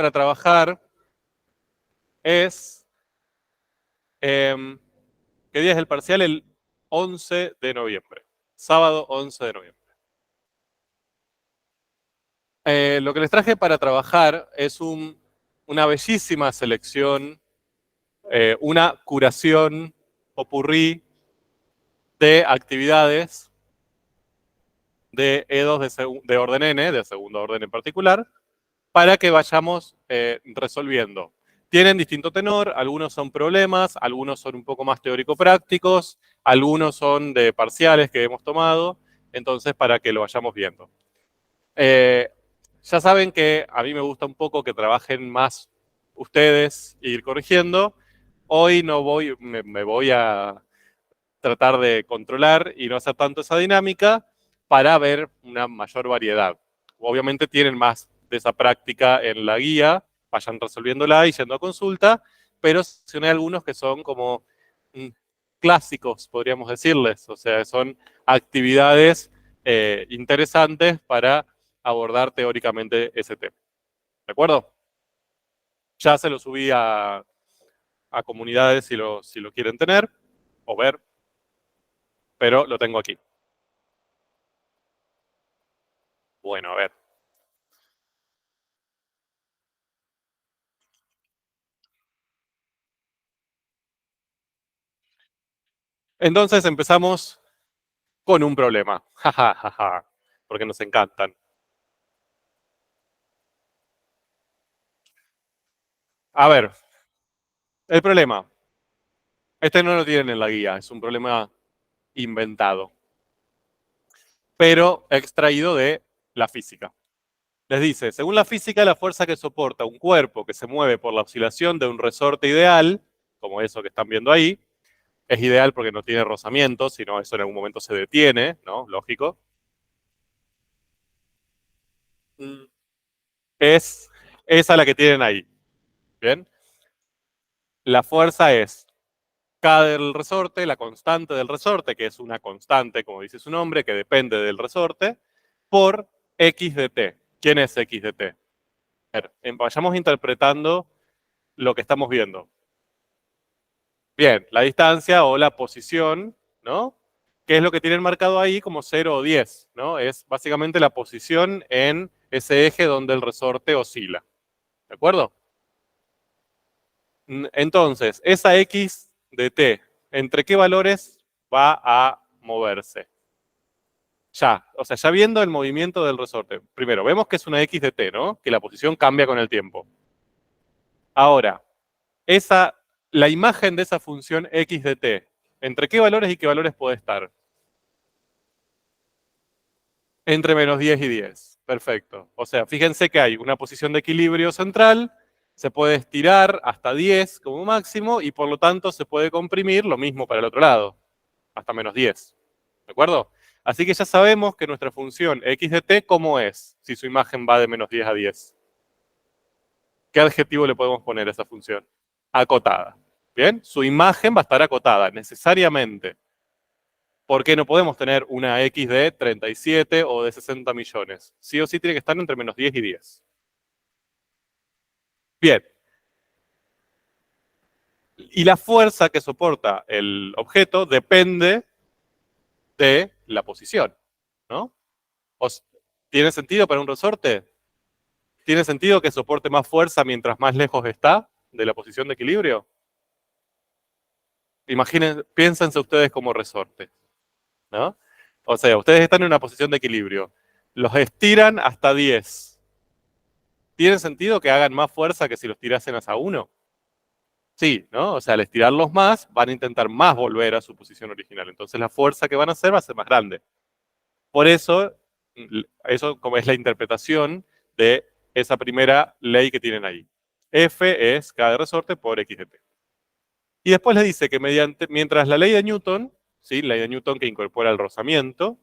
para trabajar es, ¿qué día es el parcial? El 11 de noviembre, sábado 11 de noviembre. Lo que les traje para trabajar es una bellísima selección, una curación popurrí de actividades de E2 de orden N, de segundo orden en particular, para que vayamos resolviendo. Tienen distinto tenor, algunos son problemas, algunos son un poco más teórico-prácticos, algunos son de parciales que hemos tomado, entonces para que lo vayamos viendo. Ya saben que a mí me gusta un poco que trabajen más ustedes e ir corrigiendo. Hoy no voy, me voy a tratar de controlar y no hacer tanto esa dinámica para ver una mayor variedad. Obviamente tienen más de esa práctica en la guía, vayan resolviéndola y yendo a consulta, pero seleccioné algunos que son como clásicos, podríamos decirles, o sea, son actividades interesantes para abordar teóricamente ese tema. ¿De acuerdo? Ya se lo subí a comunidades si lo quieren tener o ver, pero lo tengo aquí. Bueno, a ver. Entonces empezamos con un problema. Ja, porque nos encantan. A ver, el problema. Este no lo tienen en la guía, es un problema inventado, pero extraído de la física. Les dice, según la física, la fuerza que soporta un cuerpo que se mueve por la oscilación de un resorte ideal, como eso que están viendo ahí, es ideal porque no tiene rozamiento, sino eso en algún momento se detiene, ¿no? Lógico. Es esa la que tienen ahí. ¿Bien? La fuerza es K del resorte, la constante del resorte, que es una constante, como dice su nombre, que depende del resorte, por X de T. ¿Quién es X de T? A ver, vayamos interpretando lo que estamos viendo. Bien, la distancia o la posición, ¿no? ¿Qué es lo que tienen marcado ahí como 0 o 10? ¿No? Es básicamente la posición en ese eje donde el resorte oscila. ¿De acuerdo? Entonces, esa X de T, ¿entre qué valores va a moverse? Ya, o sea, ya viendo el movimiento del resorte. Primero, vemos que es una X de T, ¿no? Que la posición cambia con el tiempo. Ahora, la imagen de esa función X de T, ¿entre qué valores y qué valores puede estar? Entre menos 10 y 10. Perfecto. O sea, fíjense que hay una posición de equilibrio central, se puede estirar hasta 10 como máximo y por lo tanto se puede comprimir lo mismo para el otro lado, hasta menos 10. ¿De acuerdo? Así que ya sabemos que nuestra función x de t, ¿cómo es? Si su imagen va de menos 10 a 10. ¿Qué adjetivo le podemos poner a esa función? Acotada. ¿Bien? Su imagen va a estar acotada, necesariamente. ¿Por qué no podemos tener una X de 37 o de 60 millones? Sí o sí tiene que estar entre menos 10 y 10. Bien. Y la fuerza que soporta el objeto depende de la posición, ¿no? ¿Tiene sentido para un resorte? ¿Tiene sentido que soporte más fuerza mientras más lejos está de la posición de equilibrio? Imaginen, piénsense ustedes como resorte, ¿no? O sea, ustedes están en una posición de equilibrio. Los estiran hasta 10. ¿Tiene sentido que hagan más fuerza que si los tirasen hasta 1? Sí, ¿no? O sea, al estirarlos más, van a intentar más volver a su posición original. Entonces la fuerza que van a hacer va a ser más grande. Por eso, eso como es la interpretación de esa primera ley que tienen ahí. F es K de resorte por X de T. Y después le dice que mientras la ley de Newton, ¿sí? La ley de Newton que incorpora el rozamiento,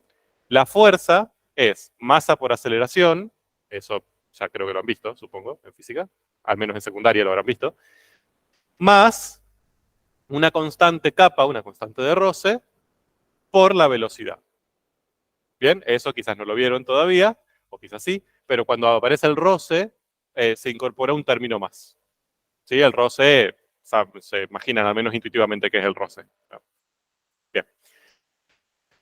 la fuerza es masa por aceleración, eso ya creo que lo han visto, supongo, en física, al menos en secundaria lo habrán visto, más una constante capa, una constante de roce, por la velocidad. Bien, eso quizás no lo vieron todavía, o quizás sí, pero cuando aparece el roce, se incorpora un término más. ¿Sí? El roce, se imaginan al menos intuitivamente qué es el roce. Bien.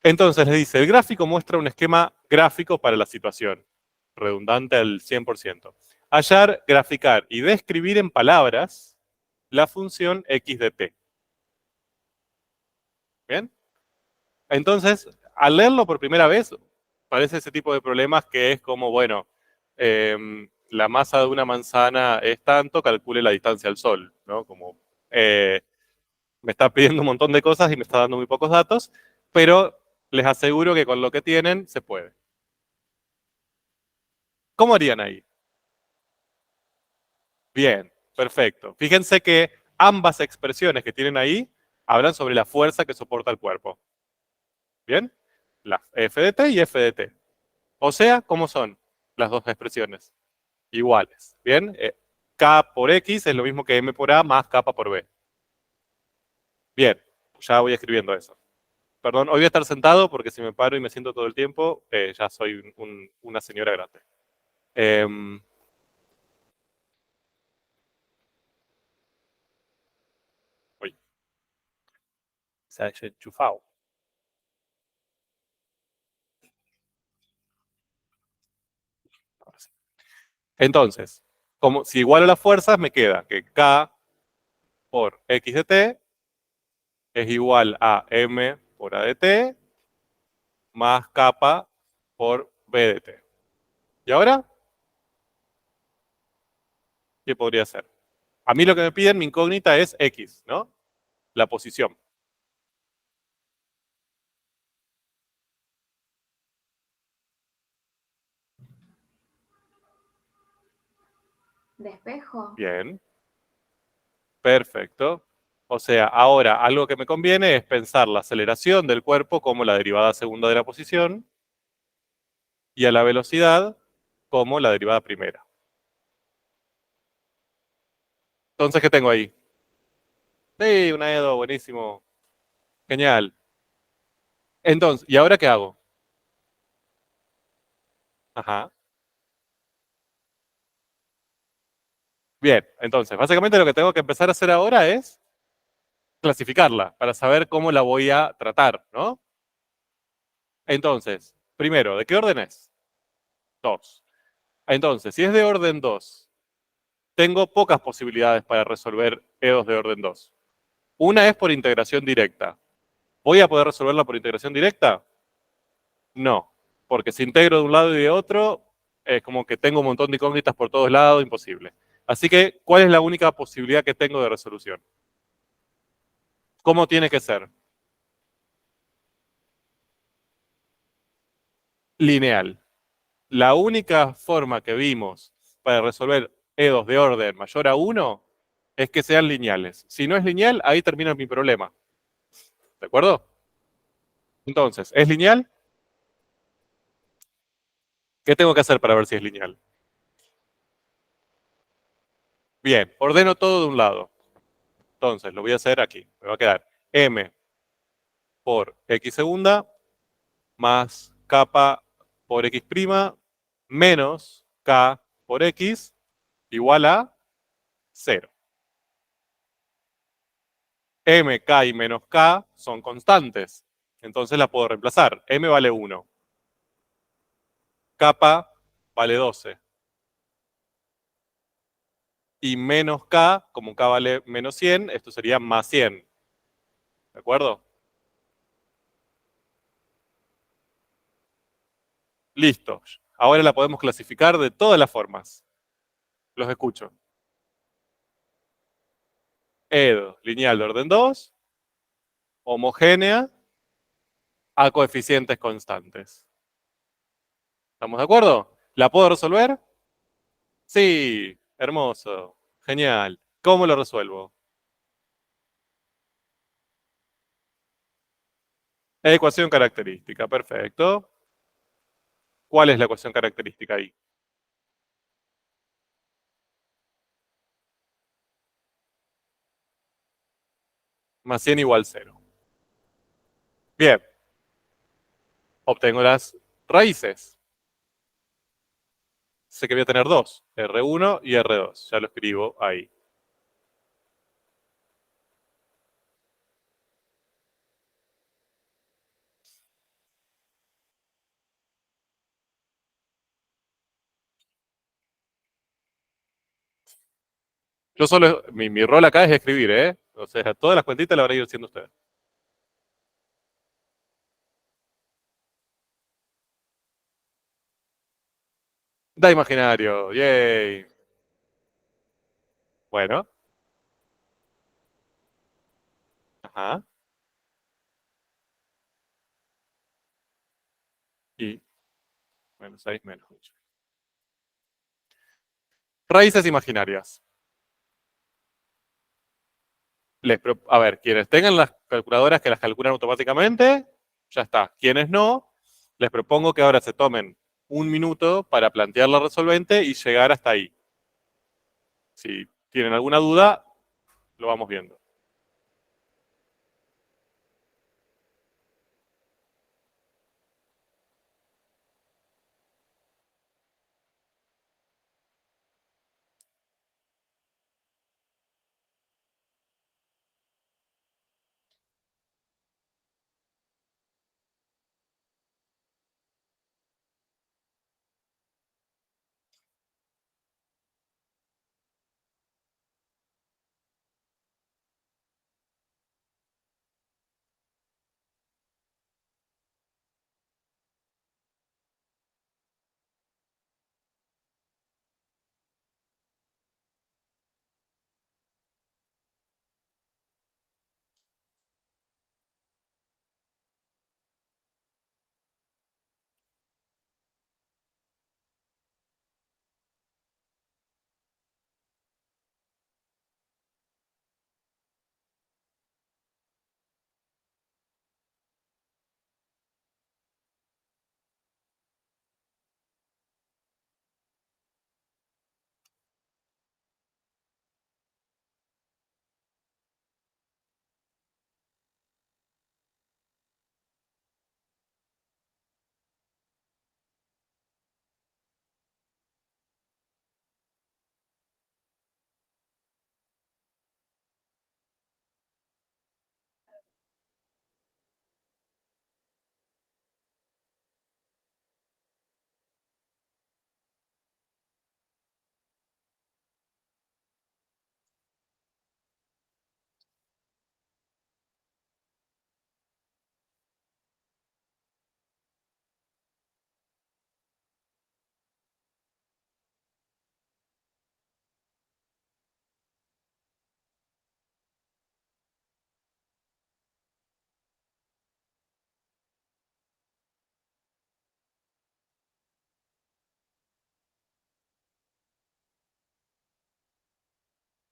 Entonces les dice, el gráfico muestra un esquema gráfico para la situación, redundante al 100%. Hallar, graficar y describir en palabras la función x de t. ¿Bien? Entonces, al leerlo por primera vez, parece ese tipo de problemas que es como, bueno, la masa de una manzana es tanto, calcule la distancia al sol, ¿no? Como me está pidiendo un montón de cosas y me está dando muy pocos datos, pero les aseguro que con lo que tienen se puede. ¿Cómo harían ahí? Bien, perfecto. Fíjense que ambas expresiones que tienen ahí hablan sobre la fuerza que soporta el cuerpo. ¿Bien? La F de T y F de T. O sea, ¿cómo son las dos expresiones? Iguales. ¿Bien? K por X es lo mismo que M por A más K por B. Bien, ya voy escribiendo eso. Perdón, hoy voy a estar sentado porque si me paro y me siento todo el tiempo, ya soy una señora grande. Uy, se ha enchufado. Ahora sí. Entonces, como si igualo las fuerzas, me queda que K por X de T es igual a M por A de T más kappa por B de T. ¿Y ahora? ¿Qué podría ser? A mí lo que me piden, mi incógnita es X, ¿no? La posición. De espejo. Bien, perfecto. O sea, ahora algo que me conviene es pensar la aceleración del cuerpo como la derivada segunda de la posición y a la velocidad como la derivada primera. Entonces, ¿qué tengo ahí? Sí, una EDO, buenísimo. Genial. Entonces, ¿y ahora qué hago? Ajá. Bien, entonces, básicamente lo que tengo que empezar a hacer ahora es clasificarla para saber cómo la voy a tratar, ¿no? Entonces, primero, ¿de qué orden es? 2. Entonces, si es de orden 2, tengo pocas posibilidades para resolver EDOs de orden 2. Una es por integración directa. ¿Voy a poder resolverla por integración directa? No, porque si integro de un lado y de otro, es como que tengo un montón de incógnitas por todos lados, imposible. Así que, ¿cuál es la única posibilidad que tengo de resolución? ¿Cómo tiene que ser? Lineal. La única forma que vimos para resolver EDOs de orden mayor a 1 es que sean lineales. Si no es lineal, ahí termina mi problema. ¿De acuerdo? Entonces, ¿es lineal? ¿Qué tengo que hacer para ver si es lineal? Bien, ordeno todo de un lado. Entonces, lo voy a hacer aquí. Me va a quedar m por x segunda más kappa por x prima menos k por x igual a 0. M, k y menos k son constantes. Entonces la puedo reemplazar. M vale 1. Kappa vale 12. Y menos k, como k vale menos 100, esto sería más 100. ¿De acuerdo? Listo. Ahora la podemos clasificar de todas las formas. Los escucho. EDO, lineal de orden 2, homogénea, a coeficientes constantes. ¿Estamos de acuerdo? ¿La puedo resolver? Sí, hermoso, genial. ¿Cómo lo resuelvo? Ecuación característica, perfecto. ¿Cuál es la ecuación característica ahí? Más 100 igual 0. Bien, obtengo las raíces. sé que voy a tener dos, R1 y R2. Ya lo escribo ahí. Yo solo, mi rol acá es escribir, ¿eh? O sea, todas las cuentitas las van a ir haciendo ustedes. Da imaginario, yay. Bueno, ajá. Y menos 6 menos 8. Raíces imaginarias. A ver, quienes tengan las calculadoras que las calculan automáticamente, ya está. Quienes no, les propongo que ahora se tomen un minuto para plantear la resolvente y llegar hasta ahí. Si tienen alguna duda, lo vamos viendo.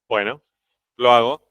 Bueno, lo hago.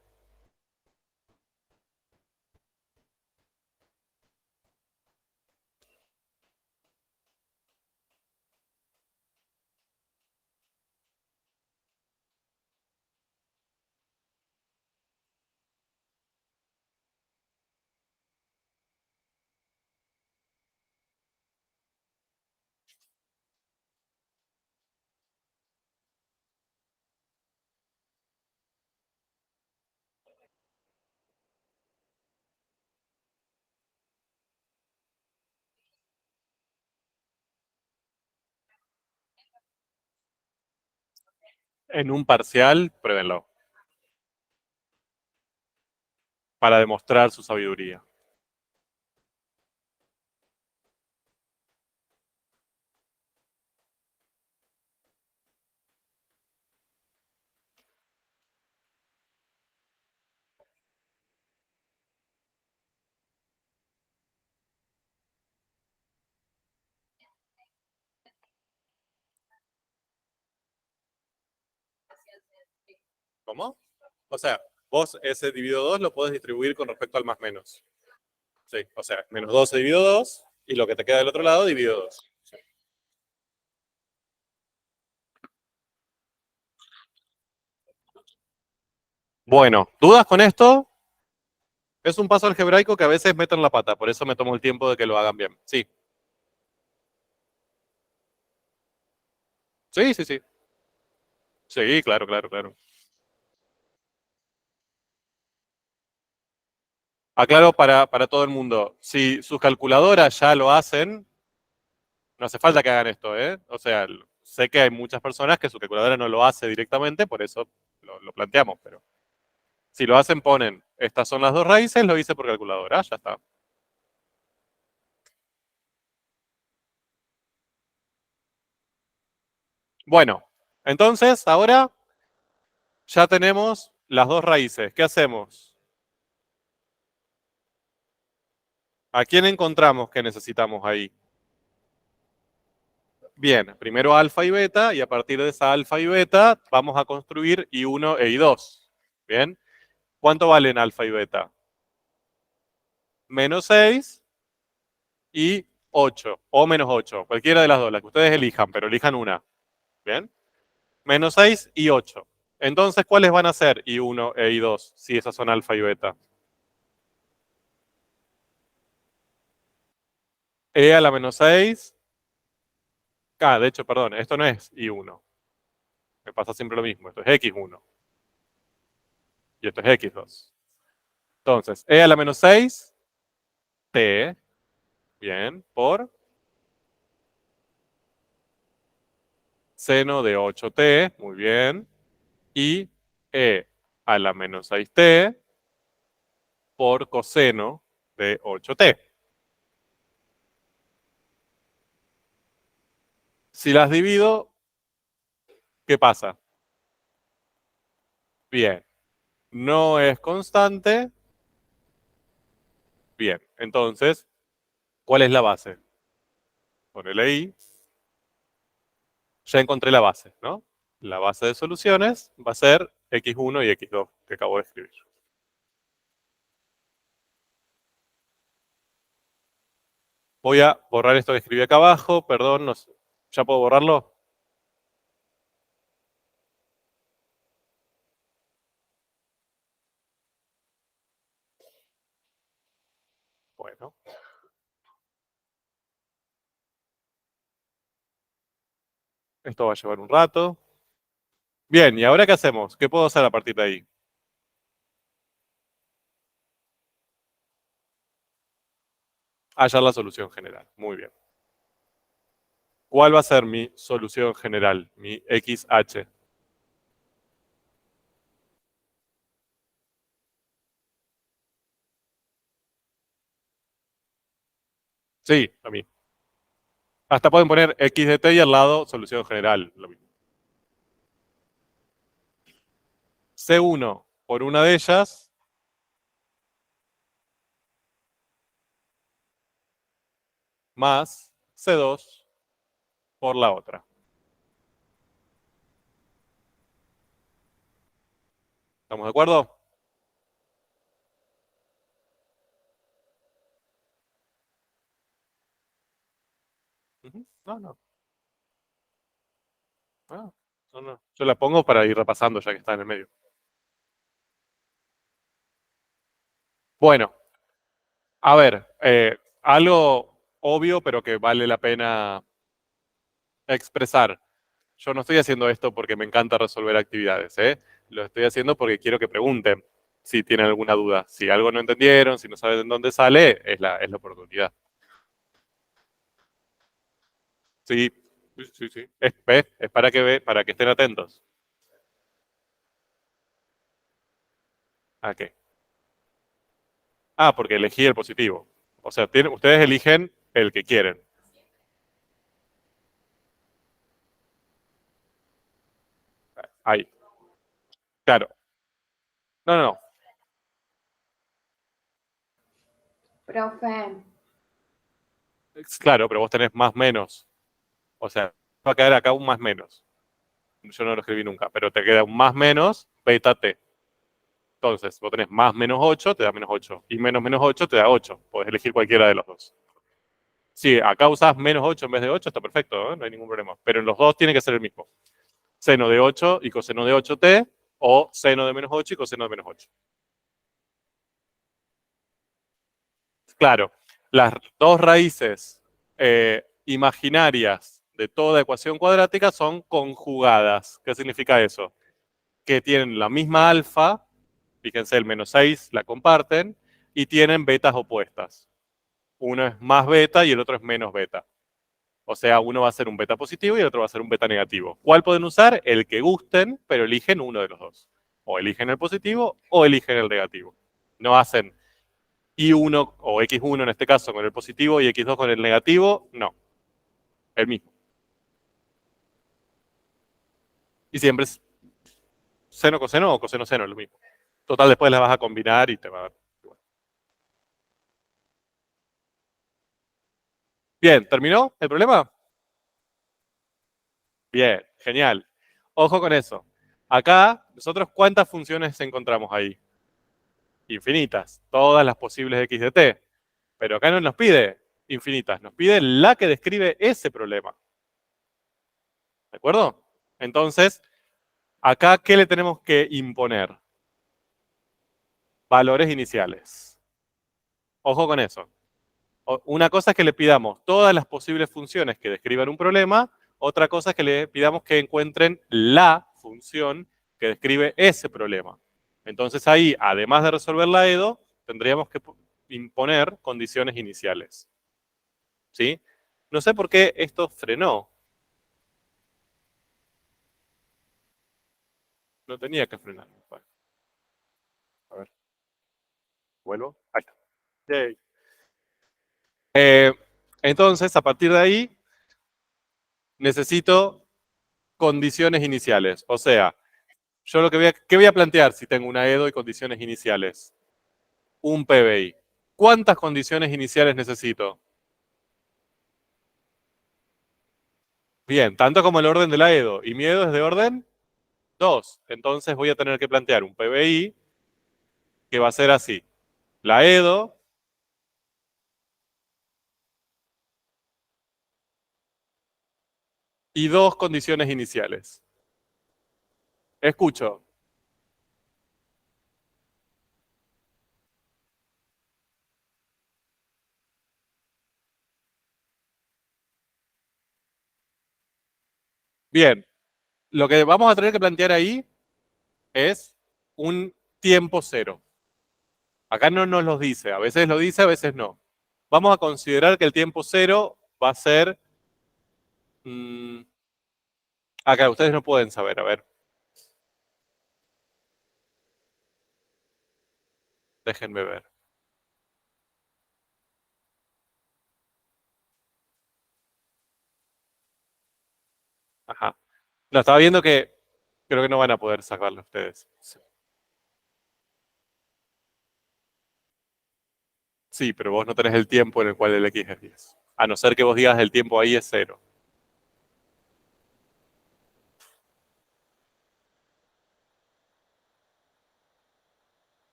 En un parcial, pruébenlo. Para demostrar su sabiduría. ¿Cómo? O sea, vos ese dividido 2 lo podés distribuir con respecto al más menos. Sí, o sea, menos 12 dividido 2 y lo que te queda del otro lado dividido 2. Sí. Bueno, ¿dudas con esto? Es un paso algebraico que a veces meto en la pata, por eso me tomo el tiempo de que lo hagan bien. Sí. Sí, sí, sí. Sí, claro, claro, claro. Aclaro para todo el mundo. Si sus calculadoras ya lo hacen, no hace falta que hagan esto, ¿eh? O sea, sé que hay muchas personas que su calculadora no lo hace directamente, por eso lo planteamos, pero si lo hacen, ponen, estas son las dos raíces, lo hice por calculadora, ya está. Bueno, entonces ahora ya tenemos las dos raíces. ¿Qué hacemos? ¿A quién encontramos que necesitamos ahí? Bien, primero alfa y beta, y a partir de esa alfa y beta vamos a construir I1 e I2. Bien, ¿cuánto valen alfa y beta? -6 y 8, o -8, cualquiera de las dos, las que ustedes elijan, pero elijan una. Bien, -6 y 8. Entonces, ¿cuáles van a ser I1 e I2 si esas son alfa y beta? E a la -6. De hecho, perdón, esto no es I1. Me pasa siempre lo mismo. Esto es X1 y esto es X2. Entonces, E a la -6, T, bien, por seno de 8T, muy bien, y E a la -6T por coseno de 8T. Si las divido, ¿qué pasa? Bien, no es constante. Bien, entonces, ¿cuál es la base? Ponele ahí. Ya encontré la base, ¿no? La base de soluciones va a ser X1 y X2 que acabo de escribir. Voy a borrar esto que escribí acá abajo, perdón, no sé. ¿Ya puedo borrarlo? Bueno, esto va a llevar un rato. Bien, ¿y ahora qué hacemos? ¿Qué puedo hacer a partir de ahí? Hallar la solución general. Muy bien. ¿Cuál va a ser mi solución general? Mi XH. Sí, a mí. Hasta pueden poner X de t y al lado solución general. Lo mismo. C1 por una de ellas más C2 por la otra. ¿Estamos de acuerdo? No, no, no, no, no. Yo la pongo para ir repasando ya que está en el medio. Bueno, a ver, algo obvio pero que vale la pena expresar. Yo no estoy haciendo esto porque me encanta resolver actividades, ¿eh? Lo estoy haciendo porque quiero que pregunten si tienen alguna duda. Si algo no entendieron, si no saben dónde sale, es la oportunidad. Sí, sí, sí, sí. ¿Ves? Es para que estén atentos. ¿A qué? Porque elegí el positivo. O sea, ustedes eligen el que quieren. Ahí. Claro. No, no, no. Profe, Claro, pero vos tenés más menos. O sea, va a quedar acá un más menos. Yo no lo escribí nunca, pero te queda un más menos beta t. Entonces, vos tenés más menos 8, te da -8. Y menos 8 te da 8. Podés elegir cualquiera de los dos. Si acá usás -8 en vez de 8, está perfecto, ¿eh? No hay ningún problema. Pero en los dos tiene que ser el mismo. Seno de 8 y coseno de 8t, o seno de -8 y coseno de -8. Claro, las dos raíces imaginarias de toda ecuación cuadrática son conjugadas. ¿Qué significa eso? Que tienen la misma alfa, fíjense, el -6 la comparten, y tienen betas opuestas. Uno es más beta y el otro es menos beta. O sea, uno va a ser un beta positivo y el otro va a ser un beta negativo. ¿Cuál pueden usar? El que gusten, pero eligen uno de los dos. O eligen el positivo o eligen el negativo. No hacen Y1 o X1 en este caso con el positivo y X2 con el negativo. No. El mismo. Y siempre es seno, coseno o coseno, seno, es lo mismo. Total, después las vas a combinar y te va a dar. Bien, ¿terminó el problema? Bien, genial. Ojo con eso. Acá, nosotros, ¿cuántas funciones encontramos ahí? Infinitas. Todas las posibles x de t. Pero acá no nos pide infinitas, nos pide la que describe ese problema. ¿De acuerdo? Entonces, acá, ¿qué le tenemos que imponer? Valores iniciales. Ojo con eso. Una cosa es que le pidamos todas las posibles funciones que describan un problema, otra cosa es que le pidamos que encuentren la función que describe ese problema. Entonces ahí, además de resolver la EDO, tendríamos que imponer condiciones iniciales. ¿Sí? No sé por qué esto frenó. No tenía que frenar. Bueno, a ver. Vuelvo. Ahí está. Yay. Entonces, a partir de ahí, necesito condiciones iniciales. O sea, yo lo que ¿qué voy a plantear si tengo una EDO y condiciones iniciales? Un PBI. ¿Cuántas condiciones iniciales necesito? Bien, tanto como el orden de la EDO. Y mi EDO es de orden 2. Entonces voy a tener que plantear un PBI que va a ser así. La EDO y dos condiciones iniciales. Escucho. Bien, lo que vamos a tener que plantear ahí es un tiempo cero. Acá no nos lo dice, a veces lo dice, a veces no. Vamos a considerar que el tiempo cero va a ser... acá, ustedes no pueden saber, a ver. Déjenme ver. Ajá. No, estaba viendo que creo que no van a poder sacarlo ustedes. Sí, pero vos no tenés el tiempo en el cual el X es 10. A no ser que vos digas el tiempo ahí es 0.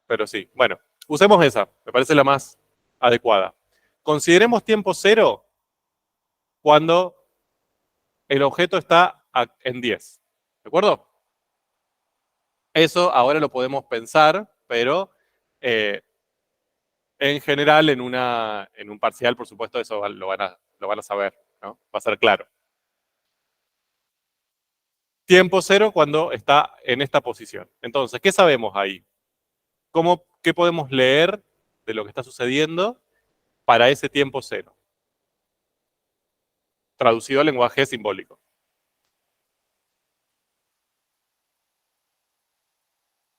Pero sí, bueno, usemos esa. Me parece la más adecuada. Consideremos tiempo 0 cuando el objeto está en 10. ¿De acuerdo? Eso ahora lo podemos pensar, pero en general en un parcial, por supuesto, eso lo van a saber, ¿no? Va a ser claro. Tiempo cero cuando está en esta posición. Entonces, ¿qué sabemos ahí? ¿Qué podemos leer de lo que está sucediendo para ese tiempo cero? Traducido al lenguaje simbólico.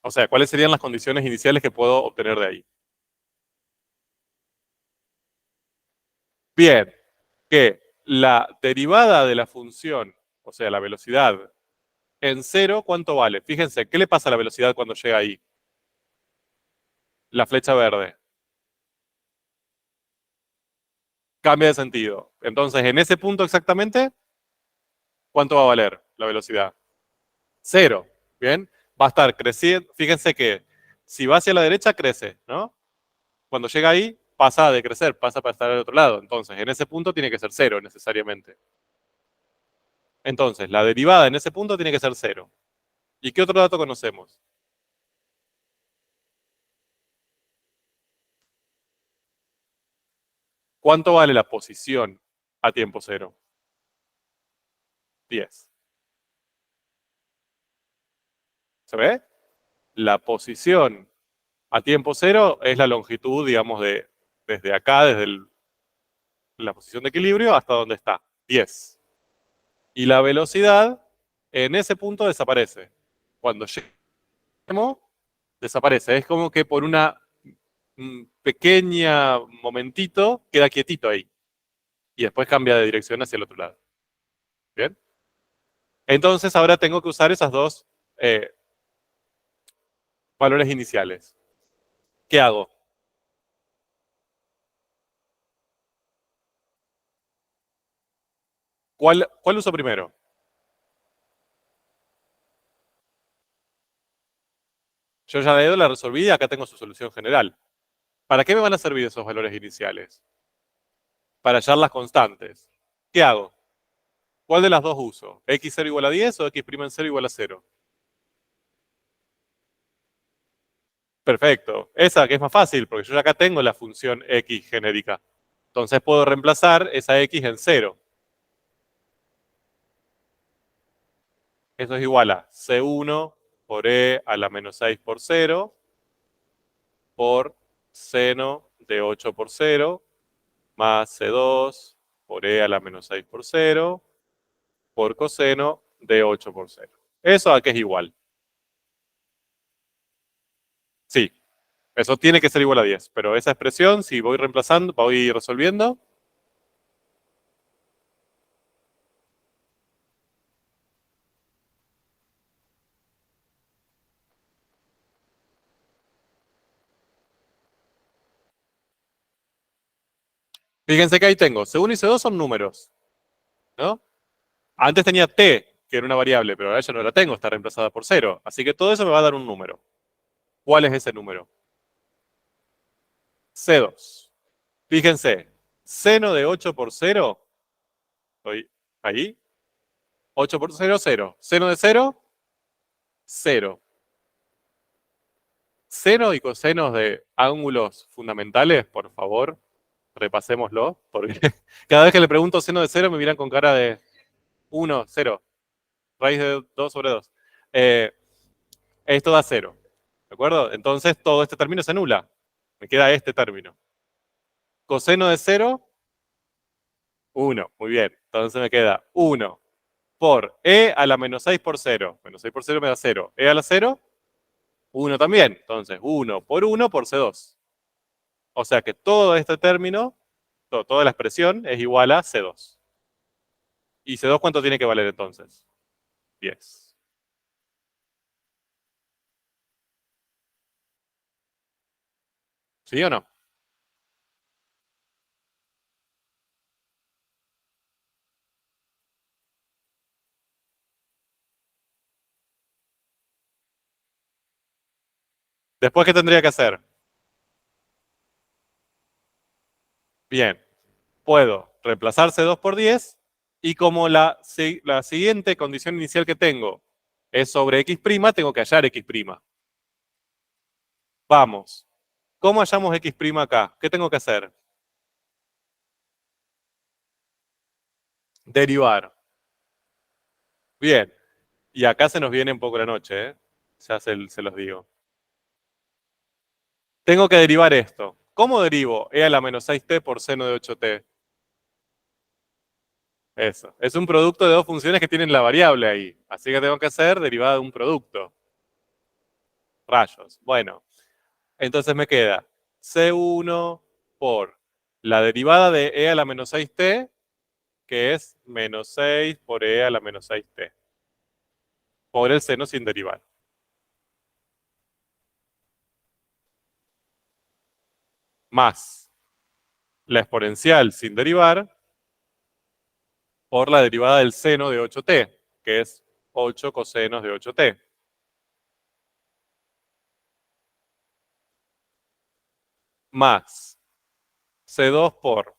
O sea, ¿cuáles serían las condiciones iniciales que puedo obtener de ahí? Bien, que la derivada de la función, o sea, la velocidad, en cero, ¿cuánto vale? Fíjense, ¿qué le pasa a la velocidad cuando llega ahí? La flecha verde. Cambia de sentido. Entonces, en ese punto exactamente, ¿cuánto va a valer la velocidad? Cero. Bien, va a estar creciendo. Fíjense que si va hacia la derecha, crece, ¿no? Cuando llega ahí, pasa a decrecer, pasa para estar al otro lado. Entonces, en ese punto tiene que ser cero necesariamente. Entonces, la derivada en ese punto tiene que ser cero. ¿Y qué otro dato conocemos? ¿Cuánto vale la posición a tiempo cero? 10. ¿Se ve? La posición a tiempo cero es la longitud, digamos, desde acá, la posición de equilibrio, hasta donde está, 10. Y la velocidad en ese punto desaparece. Cuando lleguemos, desaparece. Es como que por una pequeña momentito queda quietito ahí. Y después cambia de dirección hacia el otro lado. ¿Bien? Entonces ahora tengo que usar esas dos valores iniciales. ¿Qué hago? ¿Cuál uso primero? Yo ya la resolví y acá tengo su solución general. ¿Para qué me van a servir esos valores iniciales? Para hallar las constantes. ¿Qué hago? ¿Cuál de las dos uso? ¿X0 igual a 10 o X' en 0 igual a 0? Perfecto. Esa que es más fácil, porque yo ya acá tengo la función X genérica. Entonces puedo reemplazar esa X en 0. Eso es igual a C1 por E a la menos 6 por 0 por seno de 8 por 0 más C2 por E a la menos 6 por 0 por coseno de 8 por 0. ¿Eso a qué es igual? Sí, eso tiene que ser igual a 10, pero esa expresión, si voy reemplazando, voy resolviendo, fíjense que ahí tengo, C1 y C2 son números, ¿no? Antes tenía T, que era una variable, pero ahora ya no la tengo, está reemplazada por 0. Así que todo eso me va a dar un número. ¿Cuál es ese número? C2. Fíjense, seno de 8 por 0, estoy ahí, 8 por 0, 0. Seno de 0, 0. Seno y cosenos de ángulos fundamentales, por favor, repasémoslo, porque cada vez que le pregunto seno de 0 me miran con cara de 1, 0, raíz de 2 sobre 2. Esto da 0, ¿de acuerdo? Entonces todo este término se anula. Me queda este término. Coseno de 0, 1. Muy bien. Entonces me queda 1 por E a la menos 6 por 0. Menos 6 por 0 me da 0. E a la 0, 1 también. Entonces 1 por C2. O sea que todo este término, toda la expresión es igual a C2. ¿Y C2 cuánto tiene que valer entonces? 10. ¿Sí o no? Después, ¿qué tendría que hacer? Bien, puedo reemplazar C2 por 10 y como la siguiente condición inicial que tengo es sobre X', tengo que hallar X'. Vamos. ¿Cómo hallamos X' acá? ¿Qué tengo que hacer? Derivar. Bien. Y acá se nos viene un poco la noche, ¿eh? Ya se los digo. Tengo que derivar esto. ¿Cómo derivo E a la menos 6t por seno de 8t? Eso. Es un producto de dos funciones que tienen la variable ahí. Así que tengo que hacer derivada de un producto. Rayos. Bueno. Entonces me queda C1 por la derivada de E a la menos 6t, que es menos 6 por E a la menos 6t. Por el seno sin derivar. Más la exponencial sin derivar por la derivada del seno de 8t, que es 8 cosenos de 8t. Más C2 por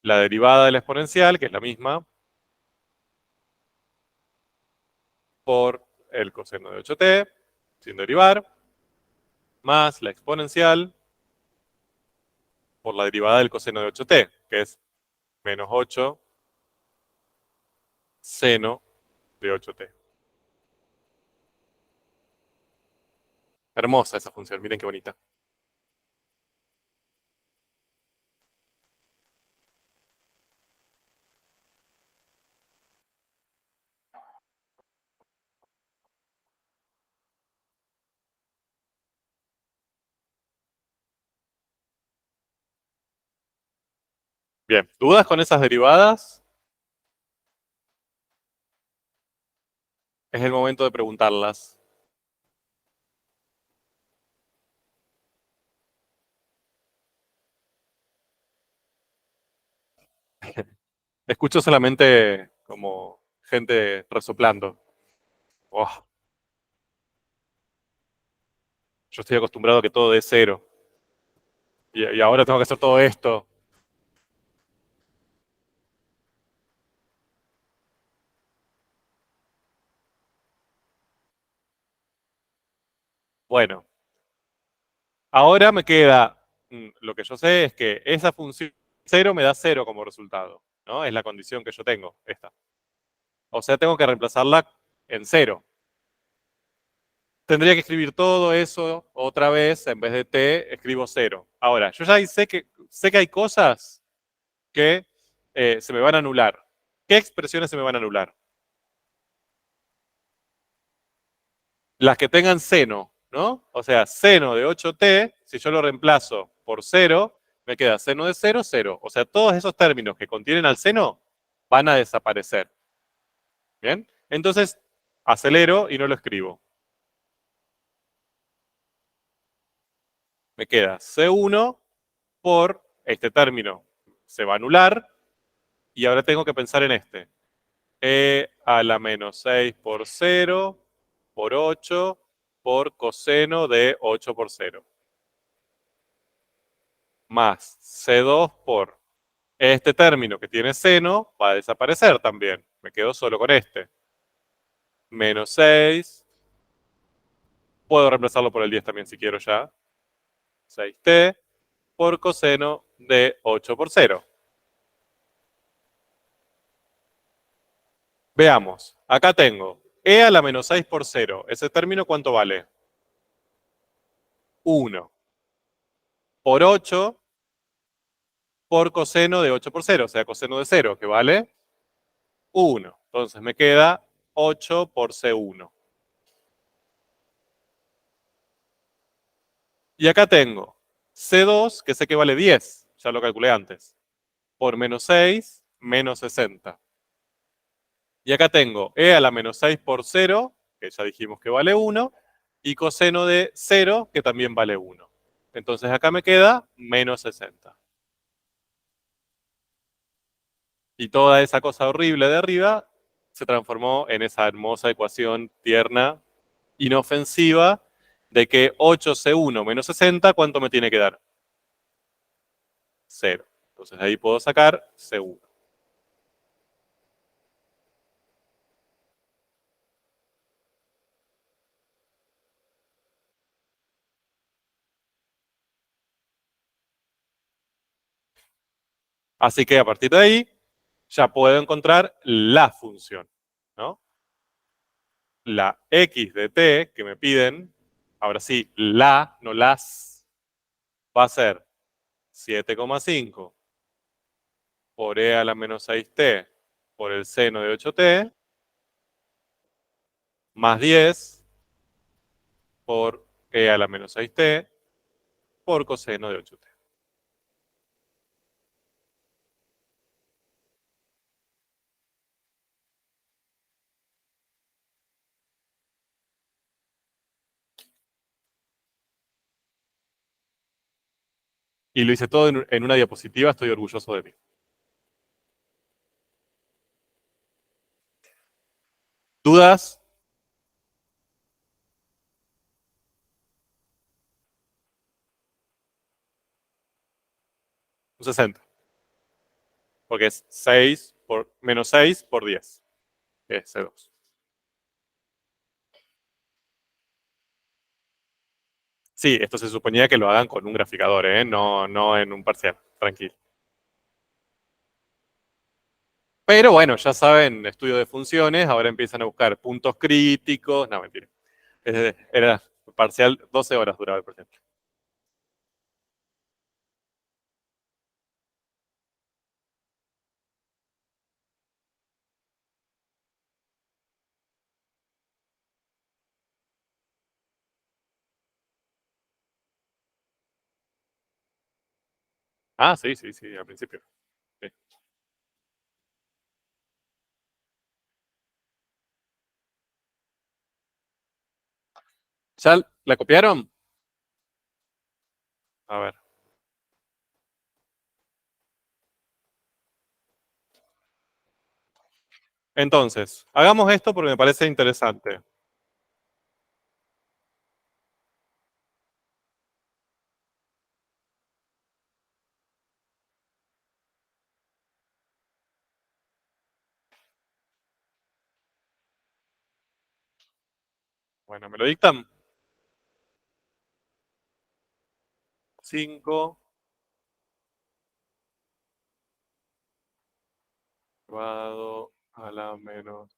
la derivada de la exponencial, que es la misma, por el coseno de 8t, sin derivar, más la exponencial por la derivada del coseno de 8t, que es menos 8 seno de 8t. Hermosa esa función, miren qué bonita. Bien, ¿dudas con esas derivadas? Es el momento de preguntarlas. Escucho solamente como gente resoplando. Oh, yo estoy acostumbrado a que todo dé cero. Y ahora tengo que hacer todo esto. Bueno, ahora me queda, lo que yo sé es que esa función cero me da cero como resultado, ¿no? Es la condición que yo tengo, esta. O sea, tengo que reemplazarla en cero. Tendría que escribir todo eso otra vez, en vez de t, escribo cero. Ahora, yo ya sé que hay cosas que se me van a anular. ¿Qué expresiones se me van a anular? Las que tengan seno, ¿no? O sea, seno de 8t, si yo lo reemplazo por cero, me queda seno de 0, 0. O sea, todos esos términos que contienen al seno van a desaparecer. ¿Bien? Entonces, acelero y no lo escribo. Me queda C1 por este término. Se va a anular y ahora tengo que pensar en este. E a la menos 6 por 0 por 8 por coseno de 8 por 0. Más C2 por este término que tiene seno va a desaparecer también. Me quedo solo con este. Menos 6. Puedo reemplazarlo por el 10 también si quiero ya. 6t por coseno de 8 por 0. Veamos. Acá tengo e a la menos 6 por 0. ¿Ese término cuánto vale? 1. Por 8 por coseno de 8 por 0. O sea, coseno de 0, que vale 1. Entonces me queda 8 por C1. Y acá tengo C2, que sé que vale 10. Ya lo calculé antes. Por menos 6, menos 60. Y acá tengo e a la menos 6 por 0, que ya dijimos que vale 1, y coseno de 0, que también vale 1. Entonces acá me queda menos 60. Y toda esa cosa horrible de arriba se transformó en esa hermosa ecuación tierna, inofensiva, de que 8C1 menos 60, ¿cuánto me tiene que dar? 0. Entonces ahí puedo sacar C1. Así que a partir de ahí ya puedo encontrar la función, ¿no? La x de t que me piden, ahora sí, no las, va a ser 7,5 por e a la menos 6t por el seno de 8t, más 10 por e a la menos 6t por coseno de 8t. Y lo hice todo en una diapositiva, estoy orgulloso de mí. ¿Dudas? Un 60. Porque es 6 por menos 6 por 10. Que es C2. Sí, esto se suponía que lo hagan con un graficador, ¿eh? No, no en un parcial, tranquilo. Pero bueno, ya saben, estudio de funciones, ahora empiezan a buscar puntos críticos. No, mentira. Era parcial, 12 horas duraba el parcial. Ah, sí, sí, sí, al principio. Sí. ¿Ya la copiaron? A ver. Entonces, hagamos esto porque me parece interesante. Bueno, ¿me lo dictan? 5 elevado a la menos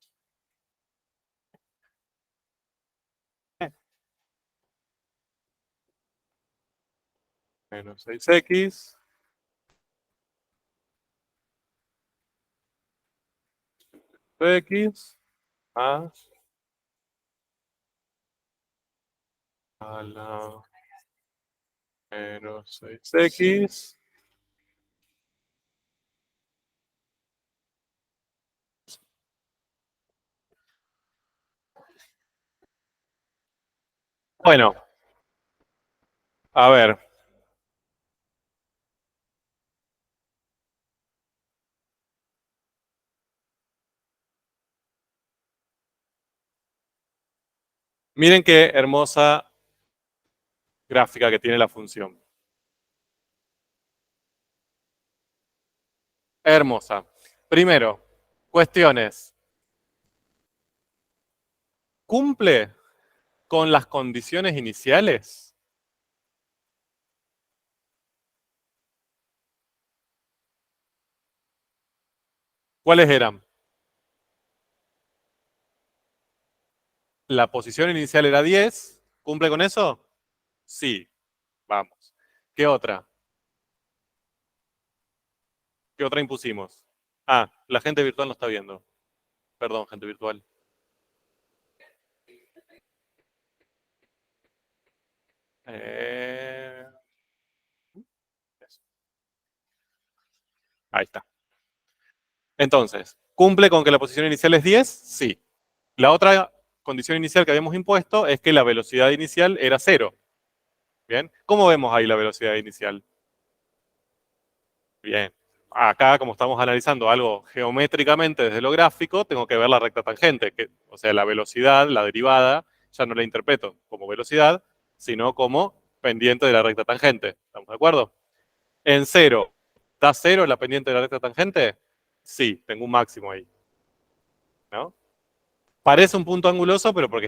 6x x más a la menos 6x. Bueno, a ver. Miren qué hermosa gráfica que tiene la función. Hermosa. Primero, cuestiones. ¿Cumple con las condiciones iniciales? ¿Cuáles eran? La posición inicial era 10. ¿Cumple con eso? Sí. Vamos. ¿Qué otra? ¿Qué otra impusimos? Ah, la gente virtual no está viendo. Perdón, gente virtual. Eh, Ahí está. Entonces, ¿cumple con que la posición inicial es 10? Sí. La otra condición inicial que habíamos impuesto es que la velocidad inicial era 0. Bien. ¿Cómo vemos ahí la velocidad inicial? Bien. Acá, como estamos analizando algo geométricamente desde lo gráfico, tengo que ver la recta tangente, o sea, la velocidad, la derivada, ya no la interpreto como velocidad, sino como pendiente de la recta tangente. ¿Estamos de acuerdo? En 0, ¿da 0 la pendiente de la recta tangente? Sí, tengo un máximo ahí, ¿no? Parece un punto anguloso, pero porque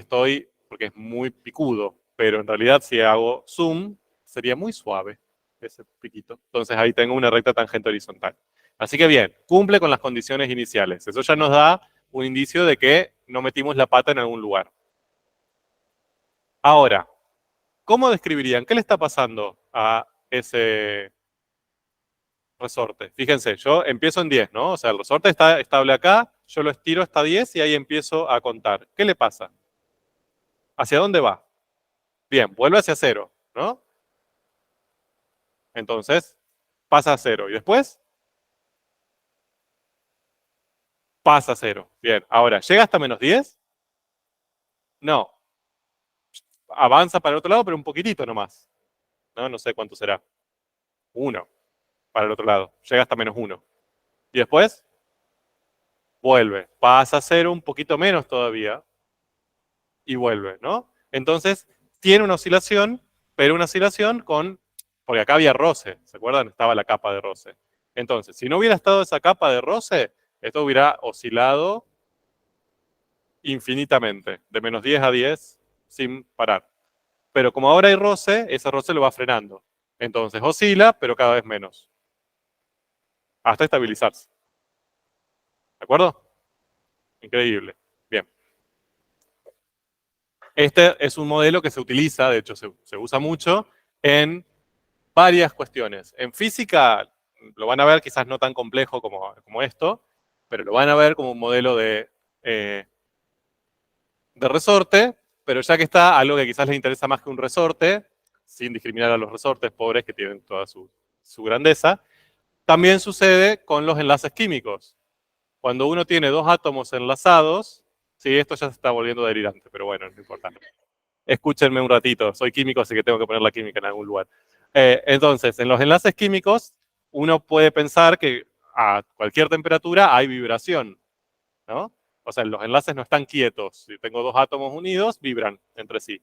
es muy picudo, pero en realidad si hago zoom, sería muy suave ese piquito. Entonces ahí tengo una recta tangente horizontal. Así que bien, cumple con las condiciones iniciales. Eso ya nos da un indicio de que no metimos la pata en algún lugar. Ahora, ¿cómo describirían? ¿Qué le está pasando a ese resorte? Fíjense, yo empiezo en 10, ¿no? O sea, el resorte está estable acá, yo lo estiro hasta 10 y ahí empiezo a contar. ¿Qué le pasa? ¿Hacia dónde va? Bien, vuelve hacia 0, ¿no? Entonces, pasa a 0 y después pasa a 0. Bien, ahora, ¿llega hasta menos 10? No, avanza para el otro lado, pero un poquitito nomás. No, no sé cuánto será. 1 para el otro lado. Llega hasta menos 1. Y después vuelve. Pasa a 0 un poquito menos todavía y vuelve, ¿no? Entonces, tiene una oscilación, pero una oscilación con... Porque acá había roce, ¿se acuerdan? Estaba la capa de roce. Entonces, si no hubiera estado esa capa de roce, esto hubiera oscilado infinitamente, de menos 10 a 10 sin parar. pero como ahora hay roce, ese roce lo va frenando. Entonces oscila, pero cada vez menos, hasta estabilizarse. ¿De acuerdo? Increíble. Bien. Este es un modelo que se utiliza, de hecho se usa mucho, en varias cuestiones. En física lo van a ver quizás no tan complejo como esto, pero lo van a ver como un modelo de resorte, pero ya que está algo que quizás les interesa más que un resorte, sin discriminar a los resortes pobres que tienen toda su grandeza, también sucede con los enlaces químicos. Cuando uno tiene dos átomos enlazados, sí, esto ya se está volviendo delirante, pero bueno, no importa. Escúchenme un ratito, soy químico, así que tengo que poner la química en algún lugar. Entonces, en los enlaces químicos, uno puede pensar que a cualquier temperatura hay vibración, ¿no? O sea, los enlaces no están quietos. Si tengo dos átomos unidos, vibran entre sí.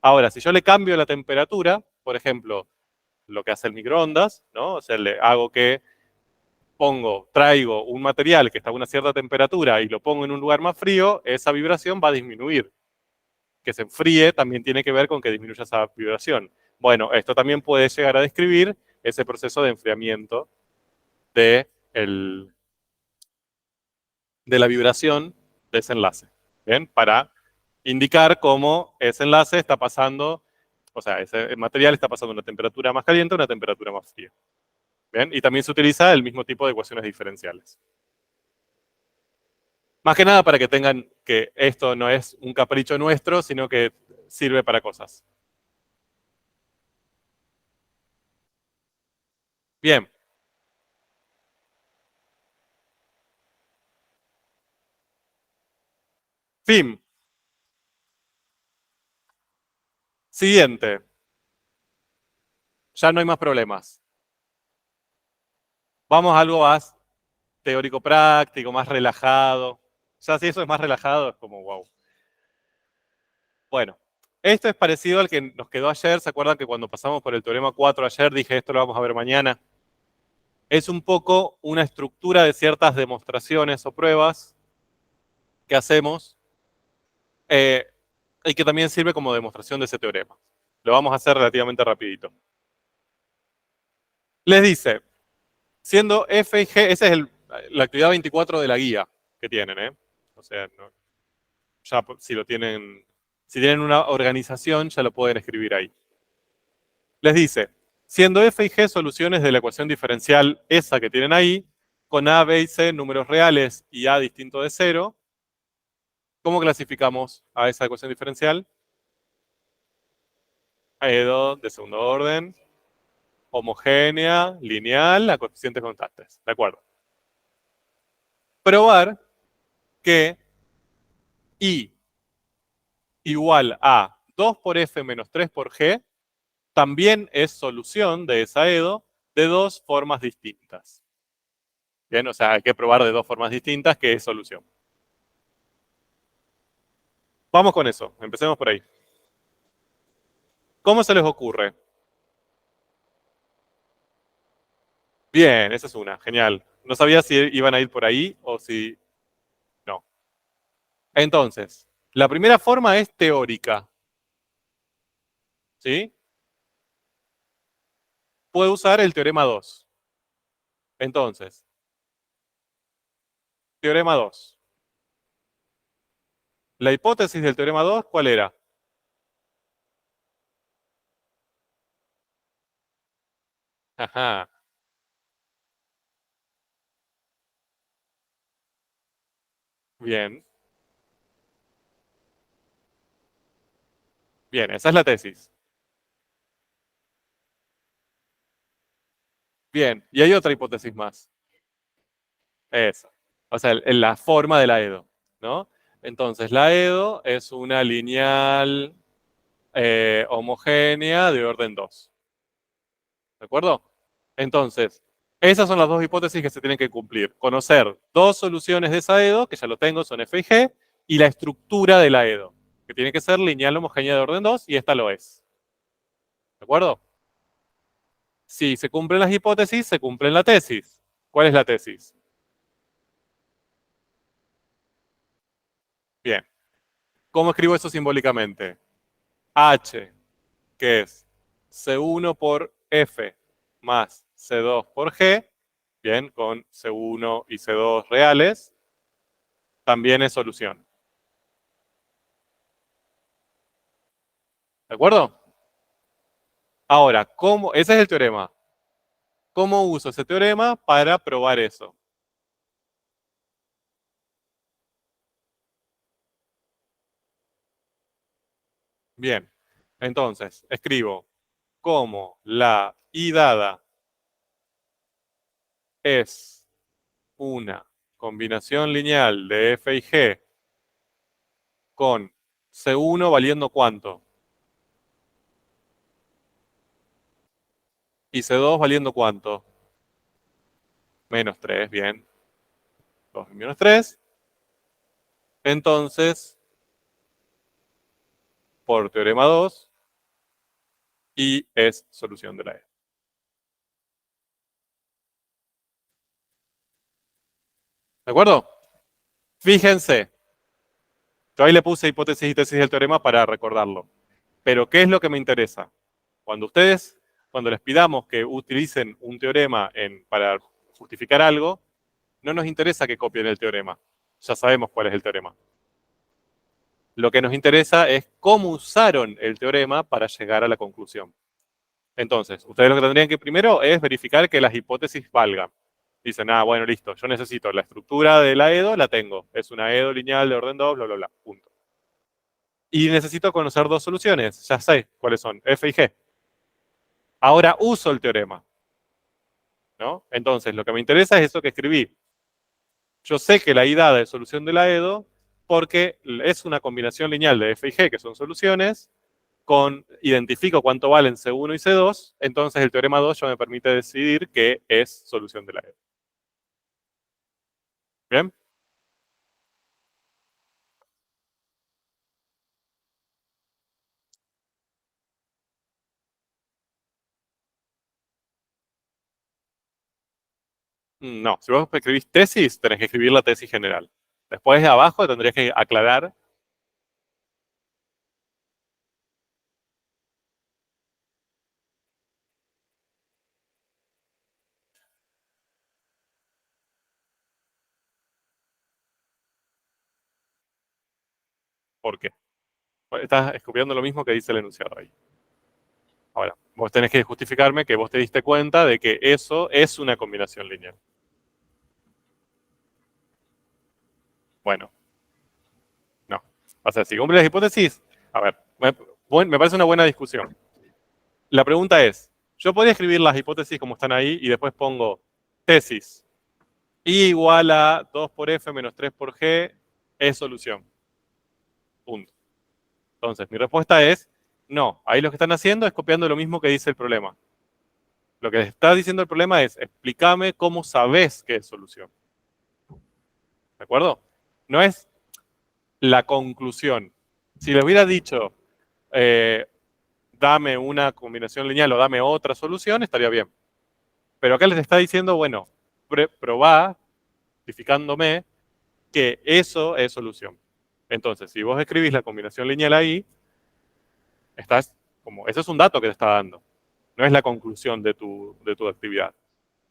Ahora, si yo le cambio la temperatura, por ejemplo, lo que hace el microondas, ¿no? O sea, le hago que traigo un material que está a una cierta temperatura y lo pongo en un lugar más frío, esa vibración va a disminuir. Que se enfríe también tiene que ver con que disminuya esa vibración. Bueno, esto también puede llegar a describir ese proceso de enfriamiento de, de la vibración de ese enlace. ¿Bien? Para indicar cómo ese enlace está pasando, o sea, ese material está pasando de una temperatura más caliente a una temperatura más fría. ¿Bien? Y también se utiliza el mismo tipo de ecuaciones diferenciales. Más que nada para que tengan que esto no es un capricho nuestro, sino que sirve para cosas. Bien. Fin. Siguiente. Ya no hay más problemas. Vamos a algo más teórico práctico, más relajado. Ya si eso es más relajado, es como wow. Bueno, esto es parecido al que nos quedó ayer. ¿Se acuerdan que cuando pasamos por el teorema 4 ayer dije esto lo vamos a ver mañana? Es un poco una estructura de ciertas demostraciones o pruebas que hacemos y que también sirve como demostración de ese teorema. Lo vamos a hacer relativamente rapidito. Les dice, siendo f y g, esa es la actividad 24 de la guía que tienen, ¿eh? O sea, ya si lo tienen, si tienen una organización, ya lo pueden escribir ahí. Les dice, siendo f y g soluciones de la ecuación diferencial esa que tienen ahí, con a, b y c números reales y a distinto de 0, ¿cómo clasificamos a esa ecuación diferencial? Edo de segundo orden, homogénea, lineal, a coeficientes constantes. ¿De acuerdo? Probar que I igual a 2 por F menos 3 por G también es solución de esa EDO de dos formas distintas. Bien, o sea, hay que probar de dos formas distintas que es solución. Vamos con eso, empecemos por ahí. ¿Cómo se les ocurre? Bien, esa es una, genial. No sabía si iban a ir por ahí o si no. Entonces, la primera forma es teórica. ¿Sí? Puedo usar el teorema 2. Entonces, teorema 2. La hipótesis del teorema 2, ¿cuál era? Ajá, bien. Bien, esa es la tesis. Bien, y hay otra hipótesis más. Esa. O sea, en la forma de la EDO, ¿no? Entonces, la EDO es una lineal homogénea de orden 2. ¿De acuerdo? Entonces, esas son las dos hipótesis que se tienen que cumplir. Conocer dos soluciones de esa EDO, que ya lo tengo, son F y G, y la estructura de la EDO, que tiene que ser lineal homogénea de orden 2, y esta lo es. ¿De acuerdo? Si se cumplen las hipótesis, se cumple la tesis. ¿Cuál es la tesis? Bien. ¿Cómo escribo eso simbólicamente? H que es C1 por F más C2 por G, bien, con C1 y C2 reales, también es solución. ¿De acuerdo? Ahora, ese es el teorema. ¿Cómo uso ese teorema para probar eso? Bien, entonces escribo como la I dada es una combinación lineal de F y G con C1 valiendo ¿cuánto? Y C2 valiendo ¿cuánto? Menos 3, bien. 2 menos 3. Entonces, por teorema 2, I es solución de la E. ¿De acuerdo? Fíjense, yo ahí le puse hipótesis y tesis del teorema para recordarlo. Pero, ¿qué es lo que me interesa? Cuando les pidamos que utilicen un teorema para justificar algo, no nos interesa que copien el teorema. Ya sabemos cuál es el teorema. Lo que nos interesa es cómo usaron el teorema para llegar a la conclusión. Entonces, ustedes lo que tendrían que primero es verificar que las hipótesis valgan. Dicen, bueno, listo, yo necesito la estructura de la EDO, la tengo. Es una EDO lineal de orden 2, bla, bla, bla, punto. Y necesito conocer dos soluciones, ya sé cuáles son, F y G. Ahora uso el teorema, ¿no? Entonces, lo que me interesa es eso que escribí. Yo sé que la I dada es solución de la EDO porque es una combinación lineal de F y G, que son soluciones, identifico cuánto valen C1 y C2, entonces el teorema 2 ya me permite decidir que es solución de la EDO. ¿Bien? No, si vos escribís tesis, tenés que escribir la tesis general. Después de abajo tendrías que aclarar. ¿Por qué? Estás escopiando lo mismo que dice el enunciado ahí. Ahora, vos tenés que justificarme que vos te diste cuenta de que eso es una combinación lineal. Bueno, no. O sea, si cumple las hipótesis, a ver, me parece una buena discusión. La pregunta es, yo podría escribir las hipótesis como están ahí y después pongo tesis I igual a 2 por F menos 3 por G es solución. Punto. Entonces, mi respuesta es no. Ahí lo que están haciendo es copiando lo mismo que dice el problema. Lo que está diciendo el problema es explícame cómo sabes que es solución. ¿De acuerdo? No es la conclusión. Si le hubiera dicho dame una combinación lineal o dame otra solución, estaría bien. Pero acá les está diciendo, bueno, probá, justificándome, que eso es solución. Entonces, si vos escribís la combinación lineal ahí, ese es un dato que te está dando. No es la conclusión de tu actividad.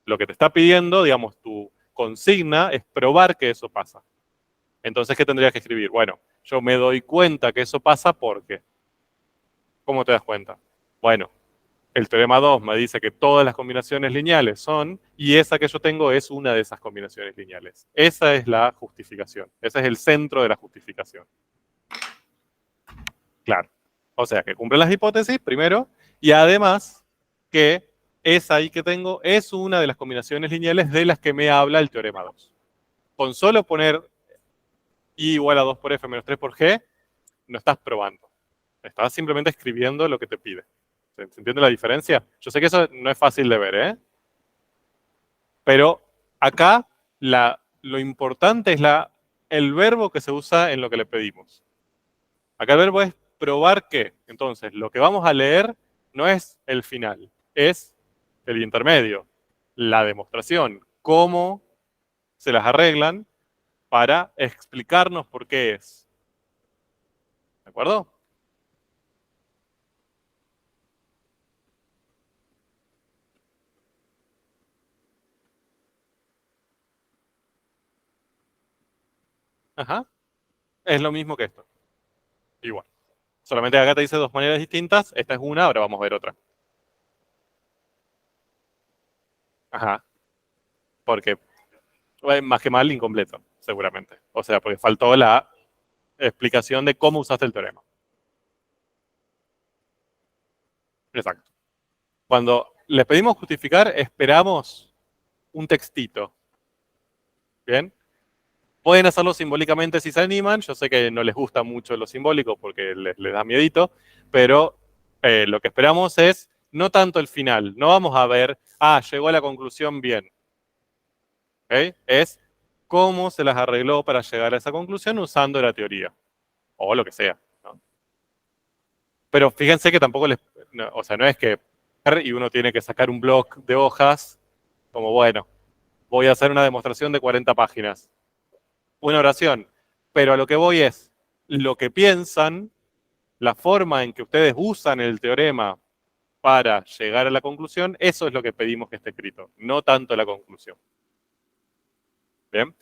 Lo que te está pidiendo, digamos, tu consigna es probar que eso pasa. Entonces, ¿qué tendrías que escribir? Bueno, yo me doy cuenta que eso pasa porque. ¿Cómo te das cuenta? Bueno, el teorema 2 me dice que todas las combinaciones lineales son, y esa que yo tengo es una de esas combinaciones lineales. Esa es la justificación. Ese es el centro de la justificación. Claro. O sea, que cumple las hipótesis primero, y además que esa ahí que tengo es una de las combinaciones lineales de las que me habla el teorema 2. Con solo poner I igual a 2 por F menos 3 por G, no estás probando. Estás simplemente escribiendo lo que te pide. ¿Se entiende la diferencia? Yo sé que eso no es fácil de ver, ¿eh? Pero acá lo importante es el verbo que se usa en lo que le pedimos. Acá el verbo es probar que. Entonces, lo que vamos a leer no es el final, es el intermedio, la demostración, cómo se las arreglan para explicarnos por qué es. ¿De acuerdo? Ajá. Es lo mismo que esto. Igual. Solamente acá te dice dos maneras distintas. Esta es una, ahora vamos a ver otra. Ajá. Porque, más que mal, incompleto, seguramente. O sea, porque faltó la explicación de cómo usaste el teorema. Exacto. Cuando les pedimos justificar, esperamos un textito. ¿Bien? Pueden hacerlo simbólicamente si se animan. Yo sé que no les gusta mucho lo simbólico porque les da miedito, pero lo que esperamos es no tanto el final. No vamos a ver, llegó a la conclusión bien. ¿Okay? Es cómo se las arregló para llegar a esa conclusión usando la teoría. O lo que sea, ¿no? Pero fíjense que tampoco no, o sea, no es que y uno tiene que sacar un bloc de hojas como, bueno, voy a hacer una demostración de 40 páginas. Una oración. Pero a lo que voy es, lo que piensan, la forma en que ustedes usan el teorema para llegar a la conclusión, eso es lo que pedimos que esté escrito, no tanto la conclusión. ¿Bien?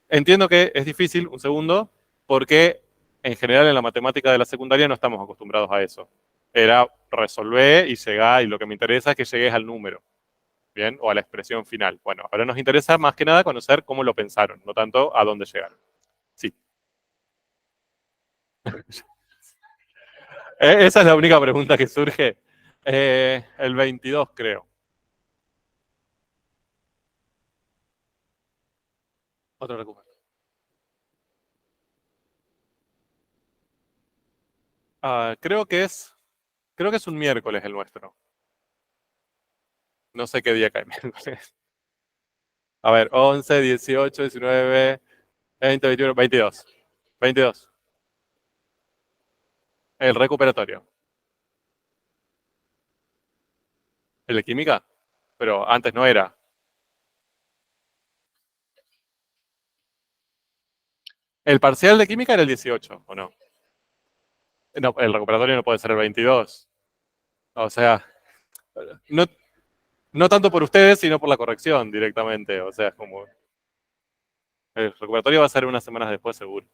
Entiendo que es difícil, un segundo, porque en general en la matemática de la secundaria no estamos acostumbrados a eso. Era resolver y llegar, y lo que me interesa es que llegues al número, ¿bien? O a la expresión final. Bueno, ahora nos interesa más que nada conocer cómo lo pensaron, no tanto a dónde llegaron. Sí. Esa es la única pregunta que surge. El 22, creo. Otro recupero. Creo que es un miércoles el nuestro. No sé qué día cae miércoles. A ver, 11, 18, 19, 20, 21, 22. 22. El recuperatorio. ¿El de química? Pero antes no era. ¿El parcial de química era el 18 o no? No, el recuperatorio no puede ser el 22. O sea, no, no tanto por ustedes, sino por la corrección directamente. O sea, es como. El recuperatorio va a ser unas semanas después, seguro.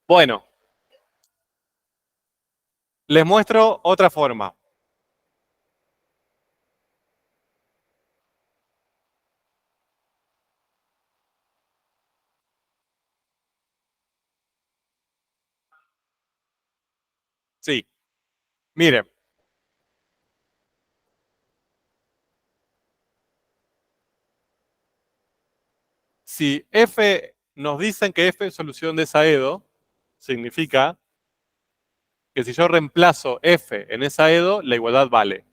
Bueno, les muestro otra forma. Sí, miren, si F nos dicen que F es solución de Saedo, significa que si yo reemplazo F en esa Saedo, la igualdad vale,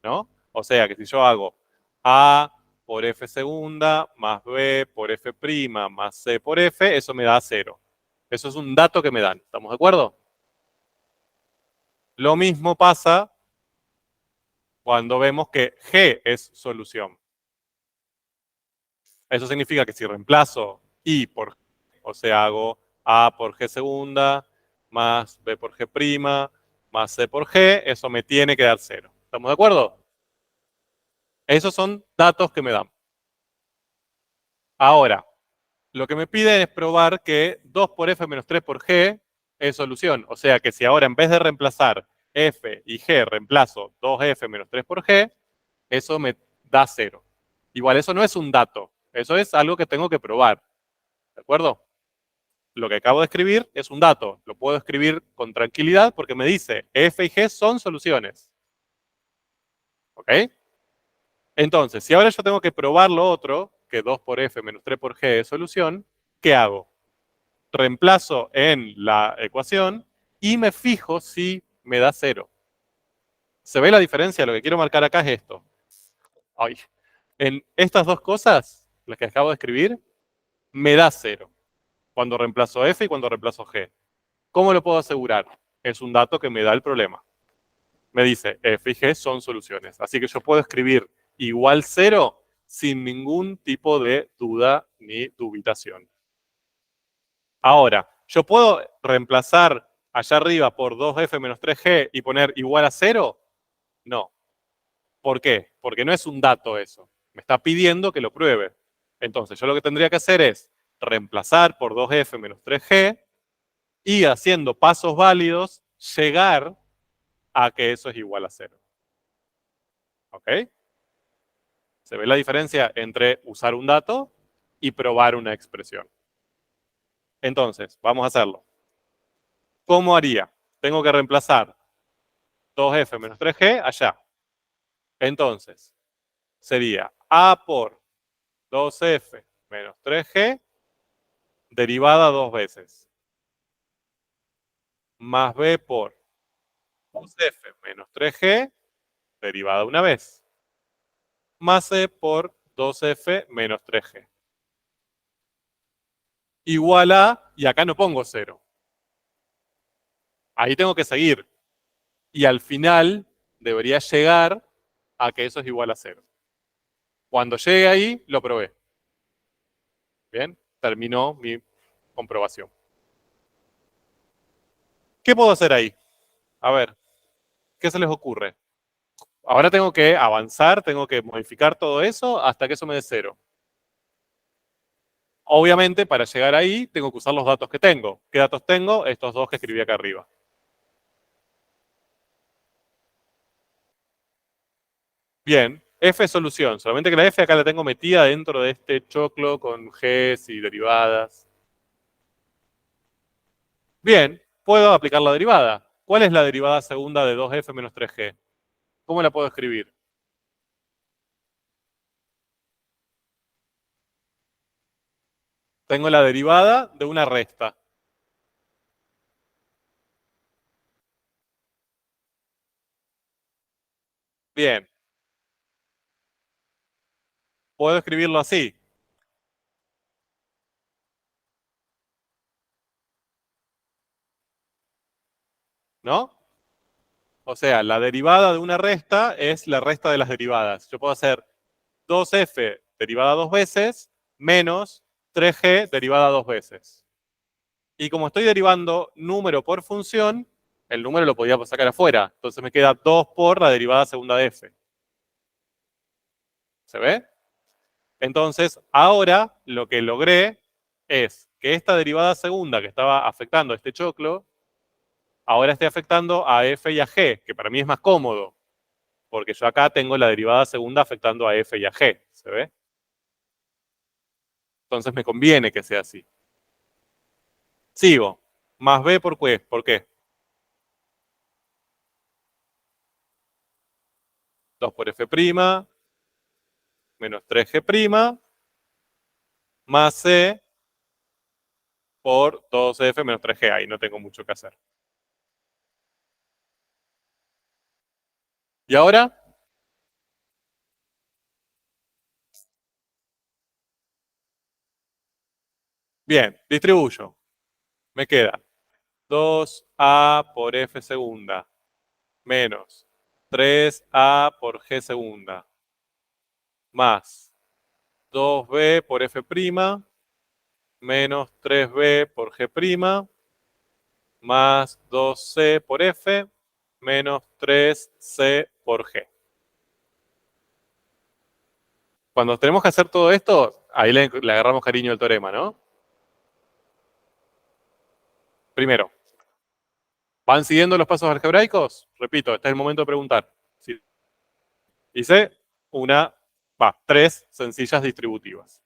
¿no? O sea que si yo hago A por F segunda más B por F prima más C por F, eso me da 0. Eso es un dato que me dan, ¿estamos de acuerdo? Lo mismo pasa cuando vemos que G es solución. Eso significa que si reemplazo I por G, o sea, hago A por G segunda, más B por G prima, más C por G, eso me tiene que dar 0. ¿Estamos de acuerdo? Esos son datos que me dan. Ahora, lo que me piden es probar que 2 por F menos 3 por G es solución. O sea que si ahora en vez de reemplazar F y G, reemplazo 2F menos 3 por G, eso me da 0. Igual eso no es un dato, eso es algo que tengo que probar. ¿De acuerdo? Lo que acabo de escribir es un dato. Lo puedo escribir con tranquilidad porque me dice F y G son soluciones. ¿Ok? Entonces, si ahora yo tengo que probar lo otro, que 2 por F menos 3 por G es solución, ¿qué hago? Reemplazo en la ecuación y me fijo si me da 0. ¿Se ve la diferencia? Lo que quiero marcar acá es esto. Ay. En estas dos cosas, las que acabo de escribir, me da 0. Cuando reemplazo F y cuando reemplazo G. ¿Cómo lo puedo asegurar? Es un dato que me da el problema. Me dice, F y G son soluciones. Así que yo puedo escribir igual 0 sin ningún tipo de duda ni dubitación. Ahora, ¿yo puedo reemplazar allá arriba por 2F menos 3G y poner igual a 0? No. ¿Por qué? Porque no es un dato eso. Me está pidiendo que lo pruebe. Entonces, yo lo que tendría que hacer es reemplazar por 2f menos 3g y haciendo pasos válidos, llegar a que eso es igual a 0. ¿Ok? ¿Se ve la diferencia entre usar un dato y probar una expresión? Entonces, vamos a hacerlo. ¿Cómo haría? Tengo que reemplazar 2f menos 3g allá. Entonces, sería a por 2f menos 3g derivada dos veces, más b por 2f menos 3g derivada una vez, más c por 2f menos 3g. Igual a, y acá no pongo 0. Ahí tengo que seguir. Y al final debería llegar a que eso es igual a 0. Cuando llegue ahí, lo probé. Bien, terminó mi comprobación. ¿Qué puedo hacer ahí? A ver, ¿qué se les ocurre? Ahora tengo que avanzar, tengo que modificar todo eso hasta que eso me dé 0. Obviamente, para llegar ahí, tengo que usar los datos que tengo. ¿Qué datos tengo? Estos dos que escribí acá arriba. Bien, f es solución. Solamente que la f acá la tengo metida dentro de este choclo con g's y derivadas. Bien, puedo aplicar la derivada. ¿Cuál es la derivada segunda de 2f menos 3g? ¿Cómo la puedo escribir? Tengo la derivada de una resta. Bien. Puedo escribirlo así. ¿No? O sea, la derivada de una resta es la resta de las derivadas. Yo puedo hacer 2f derivada dos veces menos 3g derivada dos veces. Y como estoy derivando número por función, el número lo podía sacar afuera. Entonces me queda 2 por la derivada segunda de f. ¿Se ve? Entonces, ahora lo que logré es que esta derivada segunda que estaba afectando a este choclo, ahora esté afectando a f y a g, que para mí es más cómodo, porque yo acá tengo la derivada segunda afectando a f y a g. ¿Se ve? Entonces me conviene que sea así. Sigo. Más b por qué. ¿Por qué? 2 por f' menos 3g' más c por 2f menos 3g. Ahí no tengo mucho que hacer. ¿Y ahora? Bien, distribuyo. Me queda 2a por f segunda menos 3a por g segunda más 2b por f' menos 3b por g' más 2c por f menos 3c por g. Cuando tenemos que hacer todo esto, ahí le agarramos cariño al teorema, ¿no? Primero, ¿van siguiendo los pasos algebraicos? Repito, este es el momento de preguntar. ¿Sí? Hice tres sencillas distributivas.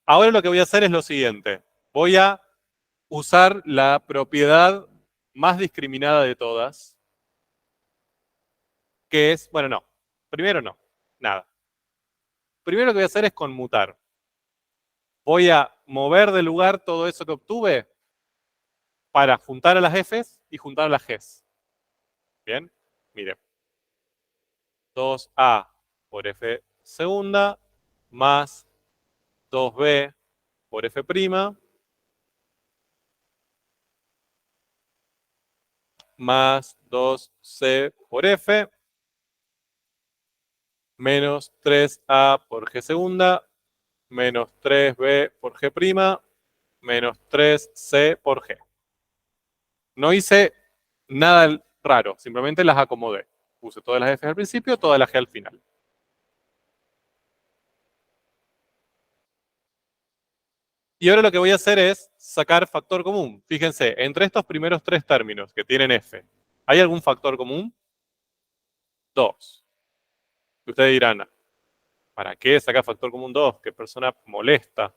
Ahora lo que voy a hacer es lo siguiente. Voy a usar la propiedad más discriminada de todas, que es, bueno, no. Primero no, nada. Primero lo que voy a hacer es conmutar. Voy a mover de lugar todo eso que obtuve para juntar a las f's y juntar a las g's. Bien, mire. 2a por f segunda más 2b por f' más 2c por f menos 3a por g segunda menos 3b por g' menos 3c por g. No hice nada raro, simplemente las acomodé. Puse todas las F al principio, todas las G al final. Y ahora lo que voy a hacer es sacar factor común. Fíjense, entre estos primeros tres términos que tienen F, ¿hay algún factor común? 2. Ustedes dirán, ¿para qué sacar factor común 2? Qué persona molesta.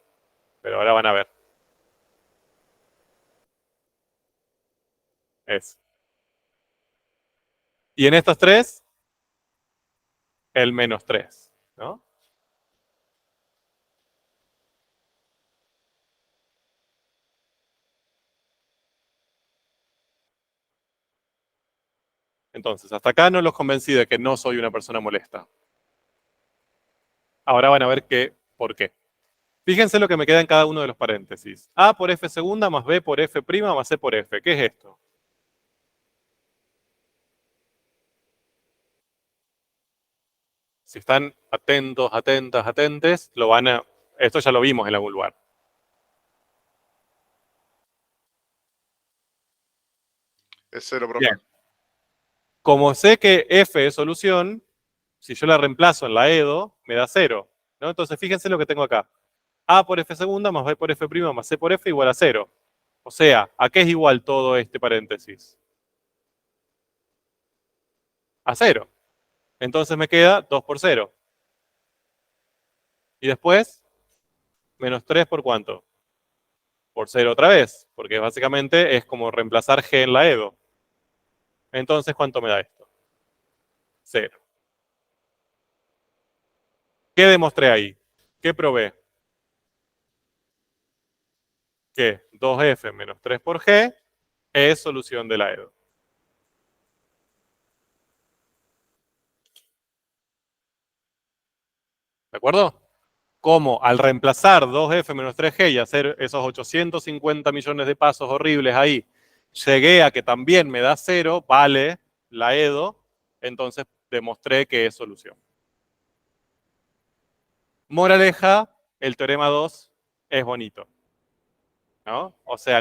Pero ahora van a ver. Es. Y en estos tres, el menos 3, ¿no? Entonces, hasta acá no los convencí de que no soy una persona molesta. Ahora van a ver por qué. Fíjense lo que me queda en cada uno de los paréntesis. A por F segunda más B por F prima más C por F. ¿Qué es esto? Si están atentos, atentas, atentes, lo van a... Esto ya lo vimos en algún lugar. Es cero, profe. Bien. Como sé que F es solución, si yo la reemplazo en la EDO, me da 0, ¿no? Entonces fíjense lo que tengo acá. A por F segunda más B por F prima más C por F igual a 0. O sea, ¿a qué es igual todo este paréntesis? A 0. Entonces me queda 2 por 0. Y después, menos 3 por ¿cuánto? Por 0 otra vez, porque básicamente es como reemplazar G en la EDO. Entonces, ¿cuánto me da esto? 0. ¿Qué demostré ahí? ¿Qué probé? Que 2F menos 3 por G es solución de la EDO. ¿De acuerdo? Como al reemplazar 2F menos 3G y hacer esos 850 millones de pasos horribles ahí, llegué a que también me da 0, vale la EDO, entonces demostré que es solución. Moraleja, el teorema 2 es bonito. ¿No? O sea,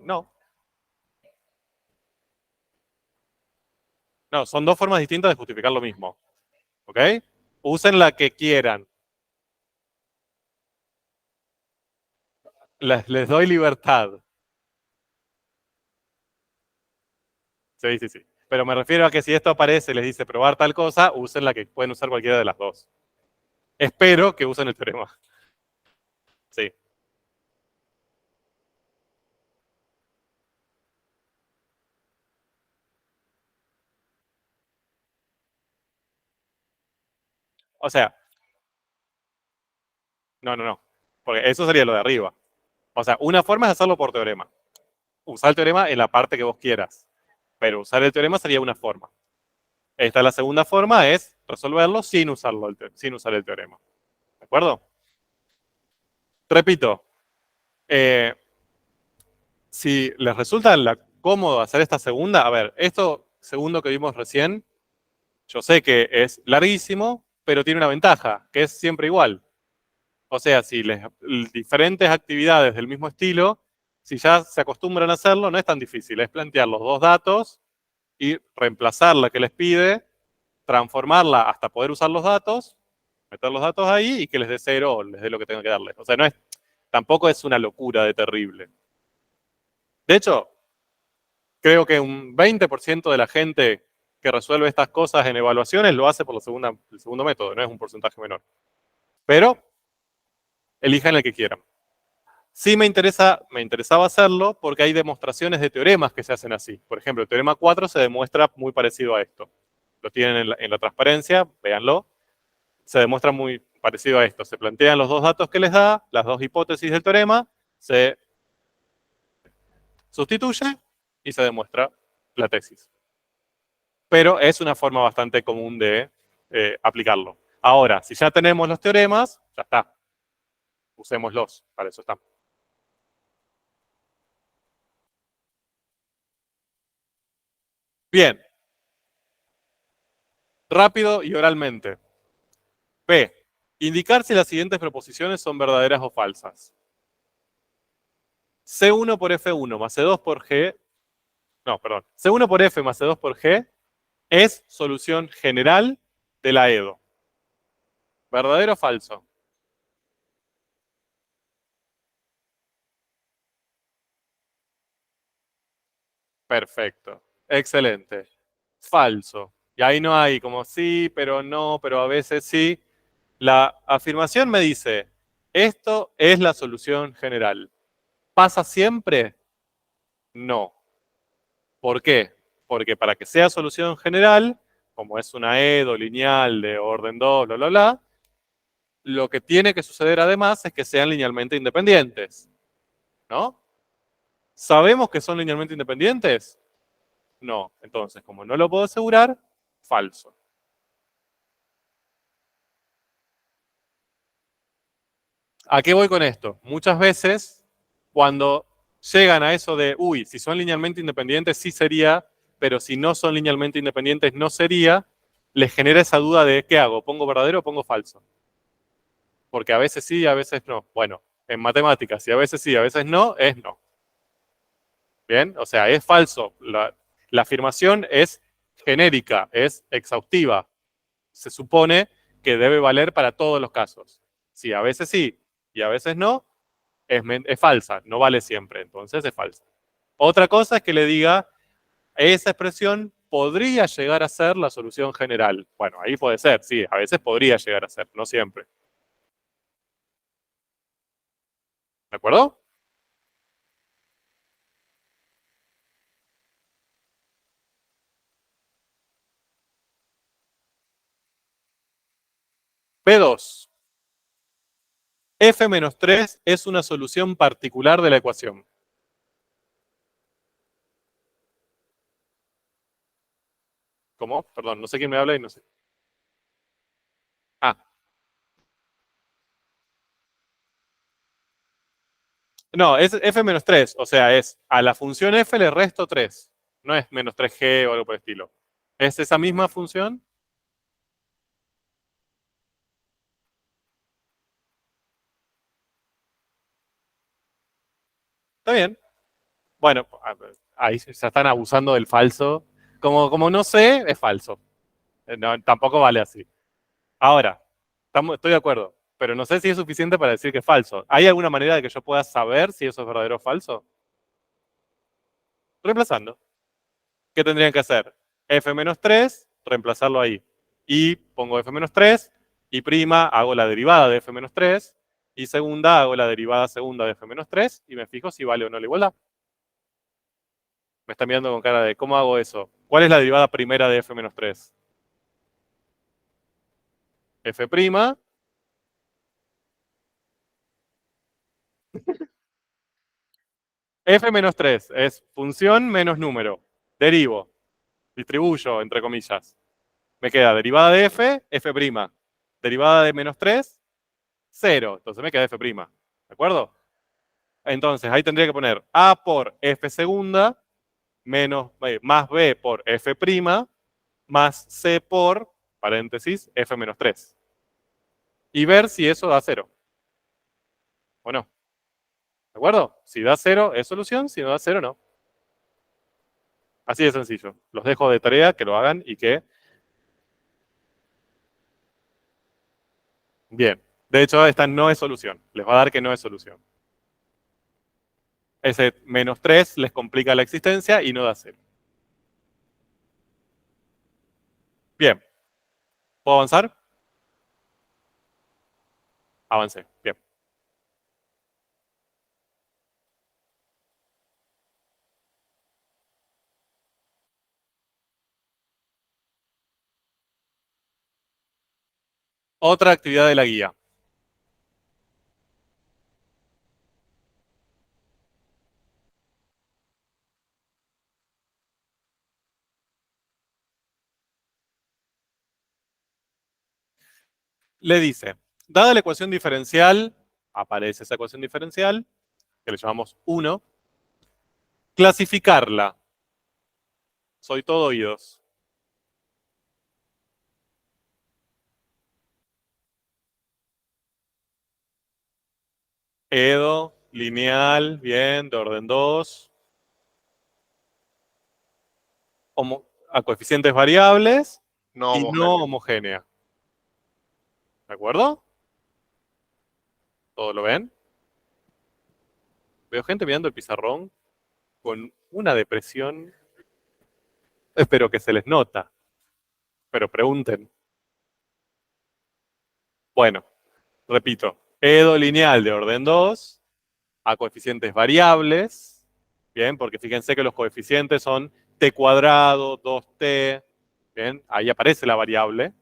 no. No, son dos formas distintas de justificar lo mismo. ¿Ok? Usen la que quieran. Les doy libertad. Sí, sí, sí. Pero me refiero a que si esto aparece, les dice probar tal cosa, usen la que pueden usar cualquiera de las dos. Espero que usen el teorema. Sí. O sea, no. Porque eso sería lo de arriba. O sea, una forma es hacerlo por teorema. Usar el teorema en la parte que vos quieras. Pero usar el teorema sería una forma. Esta es la segunda forma, es resolverlo sin usar el teorema. ¿De acuerdo? Repito, si les resulta cómodo hacer esta segunda, a ver, esto segundo que vimos recién, yo sé que es larguísimo, pero tiene una ventaja, que es siempre igual. O sea, si diferentes actividades del mismo estilo, si ya se acostumbran a hacerlo, no es tan difícil, es plantear los dos datos y reemplazar la que les pide, transformarla hasta poder usar los datos, meter los datos ahí y que les dé 0 o les dé lo que tenga que darles. O sea, tampoco es una locura de terrible. De hecho, creo que un 20% de la gente que resuelve estas cosas en evaluaciones lo hace por el segundo método, no es un porcentaje menor. Pero elijan el que quieran. Sí me interesaba hacerlo porque hay demostraciones de teoremas que se hacen así. Por ejemplo, el teorema 4 se demuestra muy parecido a esto. Lo tienen en la transparencia, véanlo. Se demuestra muy parecido a esto. Se plantean los dos datos que les da, las dos hipótesis del teorema, se sustituye y se demuestra la tesis. Pero es una forma bastante común de aplicarlo. Ahora, si ya tenemos los teoremas, ya está. Usémoslos, para eso están. Bien. Rápido y oralmente. B. Indicar si las siguientes proposiciones son verdaderas o falsas. C1 por F1 más C2 por G, no, perdón, C1 por F más C2 por G es solución general de la EDO. ¿Verdadero o falso? Perfecto. Excelente. Falso. Y ahí no hay como sí, pero no, pero a veces sí. La afirmación me dice, esto es la solución general. ¿Pasa siempre? No. ¿Por qué? Porque para que sea solución general, como es una EDO lineal de orden 2, bla, bla, bla, lo que tiene que suceder además es que sean linealmente independientes. ¿No? ¿Sabemos que son linealmente independientes? No. Entonces, como no lo puedo asegurar, falso. ¿A qué voy con esto? Muchas veces, cuando llegan a eso de, uy, si son linealmente independientes sí sería, pero si no son linealmente independientes no sería, les genera esa duda de, ¿qué hago? ¿Pongo verdadero o pongo falso? Porque a veces sí, a veces no. Bueno, en matemáticas, si a veces sí, a veces no, es no. ¿Bien? O sea, es falso. La afirmación es genérica, es exhaustiva. Se supone que debe valer para todos los casos. Si a veces sí y a veces no, es falsa, no vale siempre, entonces es falsa. Otra cosa es que le diga, esa expresión podría llegar a ser la solución general. Bueno, ahí puede ser, sí, a veces podría llegar a ser, no siempre. ¿De acuerdo? B2. F-3 es una solución particular de la ecuación. ¿Cómo? Perdón, no sé quién me habla y no sé. Ah, no, es F-3, o sea, es a la función F le resto 3. No es menos 3G o algo por el estilo. Es esa misma función. Está bien. Bueno, ahí ya están abusando del falso. Como no sé, es falso. No, tampoco vale así. Ahora, estoy de acuerdo, pero no sé si es suficiente para decir que es falso. ¿Hay alguna manera de que yo pueda saber si eso es verdadero o falso? Reemplazando. ¿Qué tendrían que hacer? F-3, reemplazarlo ahí. Y pongo F-3, y prima, hago la derivada de F-3, y segunda, hago la derivada segunda de F-3, y me fijo si vale o no la igualdad. Me está mirando con cara de, ¿cómo hago eso? ¿Cuál es la derivada primera de F-3? F', F-3 es función menos número. Derivo, distribuyo, entre comillas. Me queda derivada de F, F'. Derivada de menos 3, 0. Entonces me queda F'. ¿De acuerdo? Entonces ahí tendría que poner A por F segunda menos B, más B por F', más C por, paréntesis, F-3. Y ver si eso da 0. ¿O no? ¿De acuerdo? Si da 0 es solución, si no da 0 no. Así de sencillo. Los dejo de tarea, que lo hagan y que... Bien. De hecho, esta no es solución. Les va a dar que no es solución. Ese menos 3 les complica la existencia y no da 0. Bien. ¿Puedo avanzar? Avancé. Bien. Otra actividad de la guía. Le dice, dada la ecuación diferencial, aparece esa ecuación diferencial, que le llamamos 1, clasificarla. Soy todo oídos. Edo, lineal, bien, de orden 2. A coeficientes variables No y no homogéneo. homogénea. ¿De acuerdo? ¿Todo lo ven? Veo gente mirando el pizarrón con una depresión. Espero que se les nota. Pero pregunten. Bueno, repito. Edo lineal de orden 2 a coeficientes variables. Bien, porque fíjense que los coeficientes son t cuadrado, 2t. Bien, ahí aparece la variable.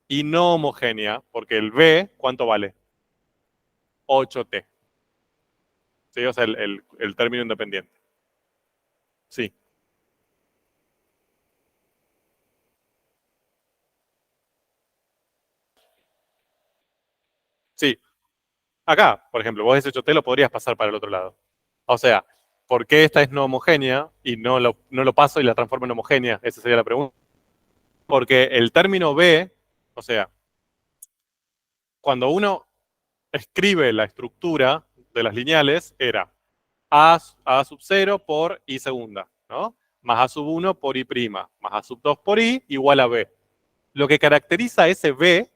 Y no homogénea, porque el b, ¿cuánto vale? 8t. ¿Sí? O sea, el término independiente. Sí. Sí. Acá, por ejemplo, vos ese 8t lo podrías pasar para el otro lado. O sea, ¿por qué esta es no homogénea y no lo paso y la transformo en homogénea? Esa sería la pregunta. Porque el término b, o sea, cuando uno escribe la estructura de las lineales, era a sub 0 por i segunda, ¿no? Más a sub 1 por i prima, más a sub 2 por i igual a b. Lo que caracteriza a ese b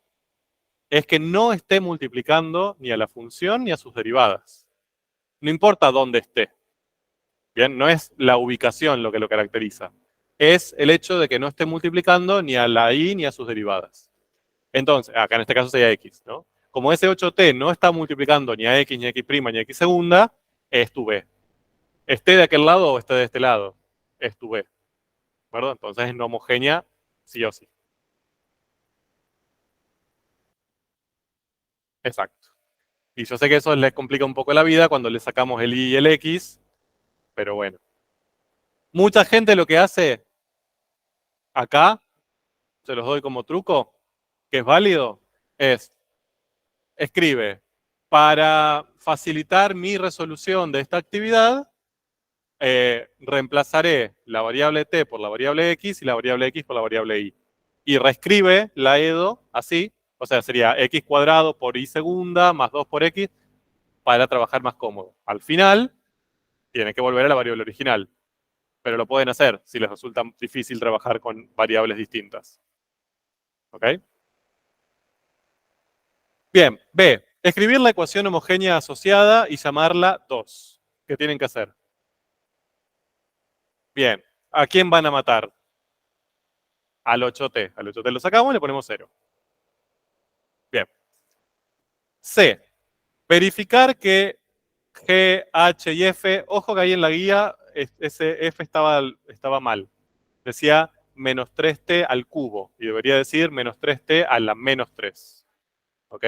es que no esté multiplicando ni a la función ni a sus derivadas. No importa dónde esté. Bien, no es la ubicación lo que lo caracteriza. Es el hecho de que no esté multiplicando ni a la i ni a sus derivadas. Entonces, acá en este caso sería x, ¿no? Como ese 8t no está multiplicando ni a x, ni a x prima, ni a x segunda, es tu b. Esté de aquel lado o esté de este lado, es tu b. ¿De acuerdo? Entonces es no homogénea sí o sí. Exacto. Y yo sé que eso les complica un poco la vida cuando le sacamos el y el x, pero bueno. Mucha gente lo que hace acá, se los doy como truco, que es válido, es escribe, para facilitar mi resolución de esta actividad, reemplazaré la variable t por la variable x y la variable x por la variable y. Y reescribe la EDO así, o sea, sería x cuadrado por y segunda más 2 por x para trabajar más cómodo. Al final, tiene que volver a la variable original, pero lo pueden hacer si les resulta difícil trabajar con variables distintas. ¿Ok? Bien, B. Escribir la ecuación homogénea asociada y llamarla 2. ¿Qué tienen que hacer? Bien, ¿a quién van a matar? Al 8t. Al 8t lo sacamos y le ponemos 0. Bien. C. Verificar que G, H y F, ojo que ahí en la guía ese F estaba mal. Decía menos 3t al cubo y debería decir menos 3t a la menos 3. ¿Ok?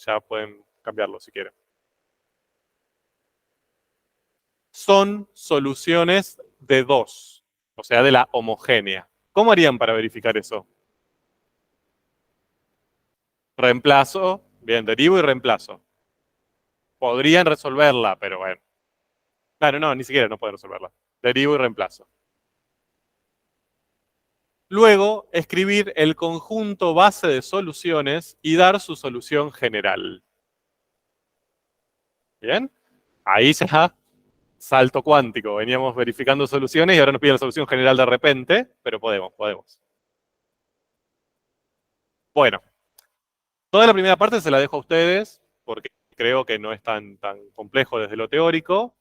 Ya pueden cambiarlo si quieren. Son soluciones de 2, o sea, de la homogénea. ¿Cómo harían para verificar eso? Reemplazo, bien, derivo y reemplazo. Podrían resolverla, pero bueno. Claro, no, ni siquiera no pueden resolverla. Derivo y reemplazo. Luego, escribir el conjunto base de soluciones y dar su solución general. ¿Bien? Ahí ya salto cuántico. Veníamos verificando soluciones y ahora nos pide la solución general de repente, pero podemos. Bueno, toda la primera parte se la dejo a ustedes, porque creo que no es tan complejo desde lo teórico.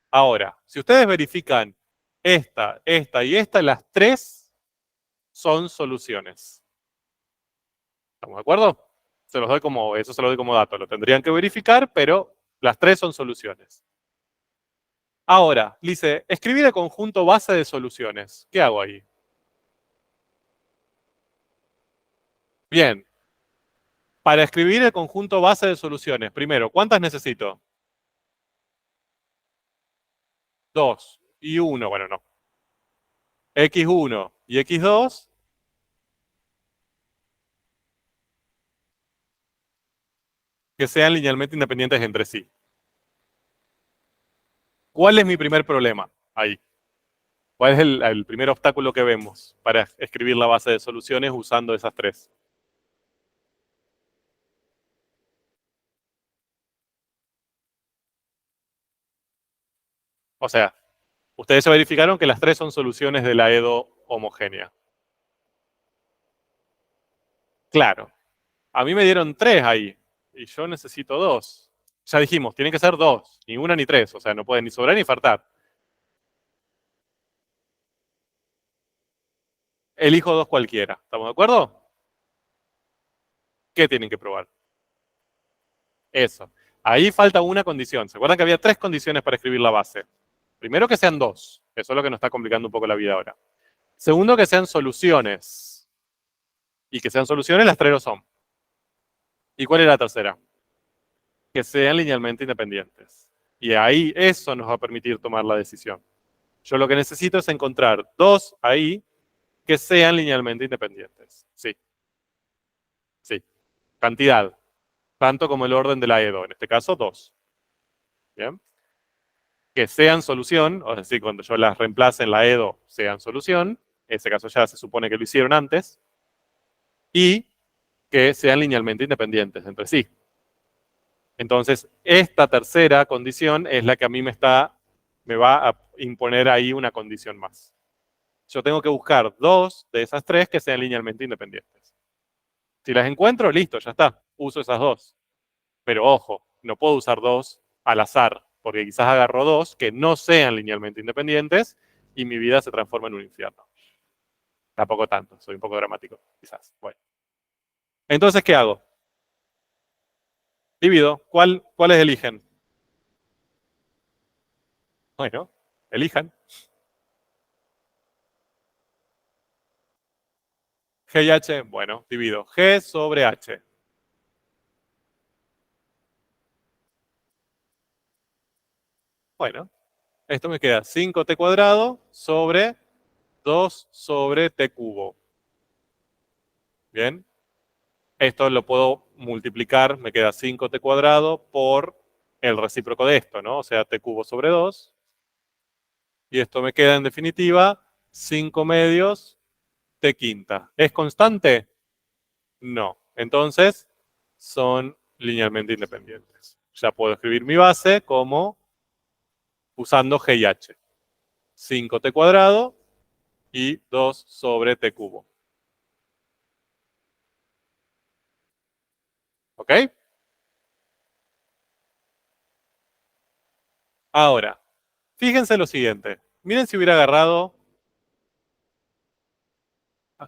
Ahora, si ustedes verifican esta y esta, las tres son soluciones. ¿Estamos de acuerdo? Eso se lo doy como dato. Lo tendrían que verificar, pero las tres son soluciones. Ahora, dice, escribir el conjunto base de soluciones. ¿Qué hago ahí? Bien. Para escribir el conjunto base de soluciones, primero, ¿cuántas necesito? 2 y 1, bueno, no. X1 y X2. Que sean linealmente independientes entre sí. ¿Cuál es mi primer problema ahí? ¿Cuál es el primer obstáculo que vemos para escribir la base de soluciones usando esas tres? O sea, ustedes ya verificaron que las tres son soluciones de la EDO homogénea. Claro. A mí me dieron 3 ahí. Y yo necesito 2. Ya dijimos, tienen que ser 2. Ni una ni 3. O sea, no pueden ni sobrar ni faltar. Elijo 2 cualquiera. ¿Estamos de acuerdo? ¿Qué tienen que probar? Eso. Ahí falta una condición. ¿Se acuerdan que había 3 condiciones para escribir la base? Primero, que sean 2. Eso es lo que nos está complicando un poco la vida ahora. Segundo, que sean soluciones. Y que sean soluciones, las 3 lo son. ¿Y cuál es la tercera? Que sean linealmente independientes. Y ahí eso nos va a permitir tomar la decisión. Yo lo que necesito es encontrar 2 ahí que sean linealmente independientes. Sí. Sí. Cantidad. Tanto como el orden de la EDO. En este caso, 2. Bien. Que sean solución, es decir, cuando yo las reemplace en la EDO, sean solución. En ese caso ya se supone que lo hicieron antes. Y que sean linealmente independientes entre sí. Entonces, esta tercera condición es la que a mí me va a imponer ahí una condición más. Yo tengo que buscar 2 de esas 3 que sean linealmente independientes. Si las encuentro, listo, ya está. Uso esas 2. Pero ojo, no puedo usar 2 al azar, porque quizás agarro 2 que no sean linealmente independientes y mi vida se transforma en un infierno. Tampoco tanto, soy un poco dramático, quizás. Bueno. Entonces, ¿qué hago? Divido. ¿Cuáles eligen? Bueno, elijan. G y H, bueno, divido. G sobre H. Bueno, esto me queda 5t cuadrado sobre 2 sobre t cubo. Bien. Esto lo puedo multiplicar, me queda 5t cuadrado por el recíproco de esto, ¿no? O sea, t cubo sobre 2. Y esto me queda en definitiva 5 medios t quinta. ¿Es constante? No. Entonces, son linealmente independientes. Ya puedo escribir mi base como usando G y H. 5t cuadrado y 2 sobre t cubo. ¿Ok? Ahora, fíjense lo siguiente. Miren si hubiera agarrado...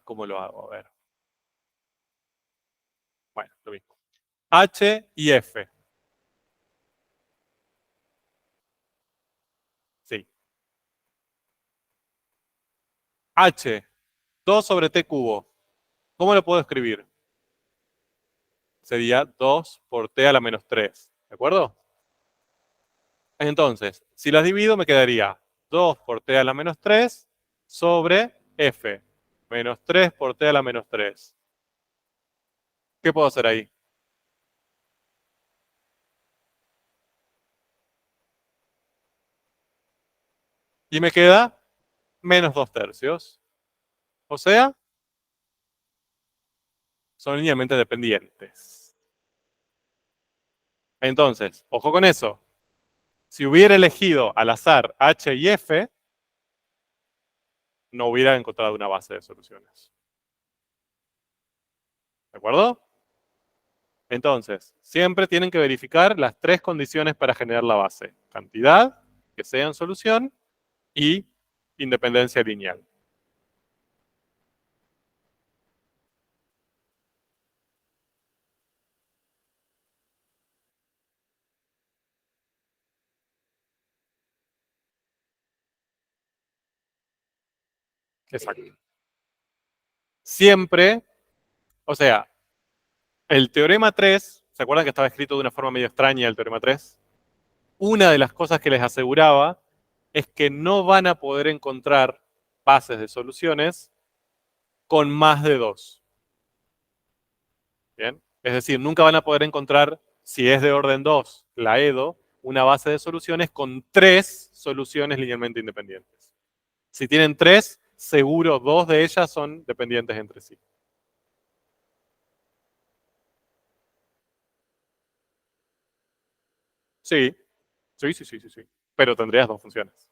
¿cómo lo hago? A ver. Bueno, lo mismo. H y F. Sí. H, 2 sobre t cubo. ¿Cómo lo puedo escribir? Sería 2 por t a la menos 3. ¿De acuerdo? Entonces, si las divido me quedaría 2 por t a la menos 3 sobre F. Menos 3 por t a la menos 3. ¿Qué puedo hacer ahí? Y me queda menos 2 tercios. O sea, son linealmente dependientes. Entonces, ojo con eso. Si hubiera elegido al azar H y F, no hubiera encontrado una base de soluciones. ¿De acuerdo? Entonces, siempre tienen que verificar las 3 condiciones para generar la base. Cantidad, que sean solución, y independencia lineal. Exacto. Siempre, o sea, el teorema 3, ¿se acuerdan que estaba escrito de una forma medio extraña el teorema 3? Una de las cosas que les aseguraba es que no van a poder encontrar bases de soluciones con más de 2. ¿Bien? Es decir, nunca van a poder encontrar, si es de orden 2, la EDO, una base de soluciones con 3 soluciones linealmente independientes. Si tienen 3, seguro 2 de ellas son dependientes entre sí. Sí, sí. pero tendrías dos funciones.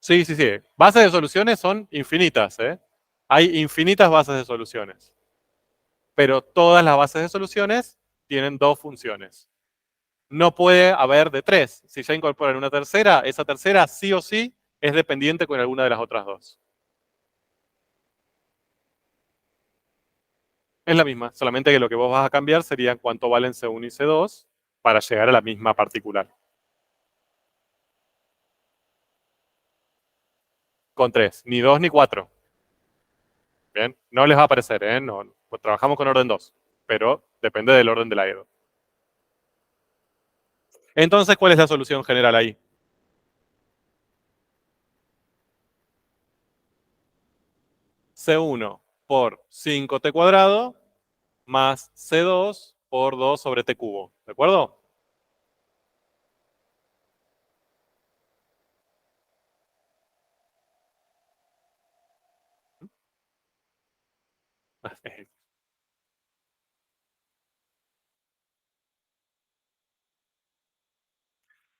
Sí, sí, sí. Bases de soluciones son infinitas, ¿eh? Hay infinitas bases de soluciones. Pero todas las bases de soluciones tienen dos funciones. No puede haber de tres. Si ya incorporan una tercera, esa tercera sí o sí es dependiente con alguna de las otras dos. Es la misma, solamente que lo que vos vas a cambiar sería cuánto valen C1 y C2 para llegar a la misma particular. Con tres, ni dos ni cuatro. Bien, no les va a aparecer, ¿eh? No, pues trabajamos con orden 2, pero depende del orden de la EDO. Entonces, ¿cuál es la solución general ahí? C1 por 5t cuadrado más C2 por 2 sobre t cubo. ¿De acuerdo?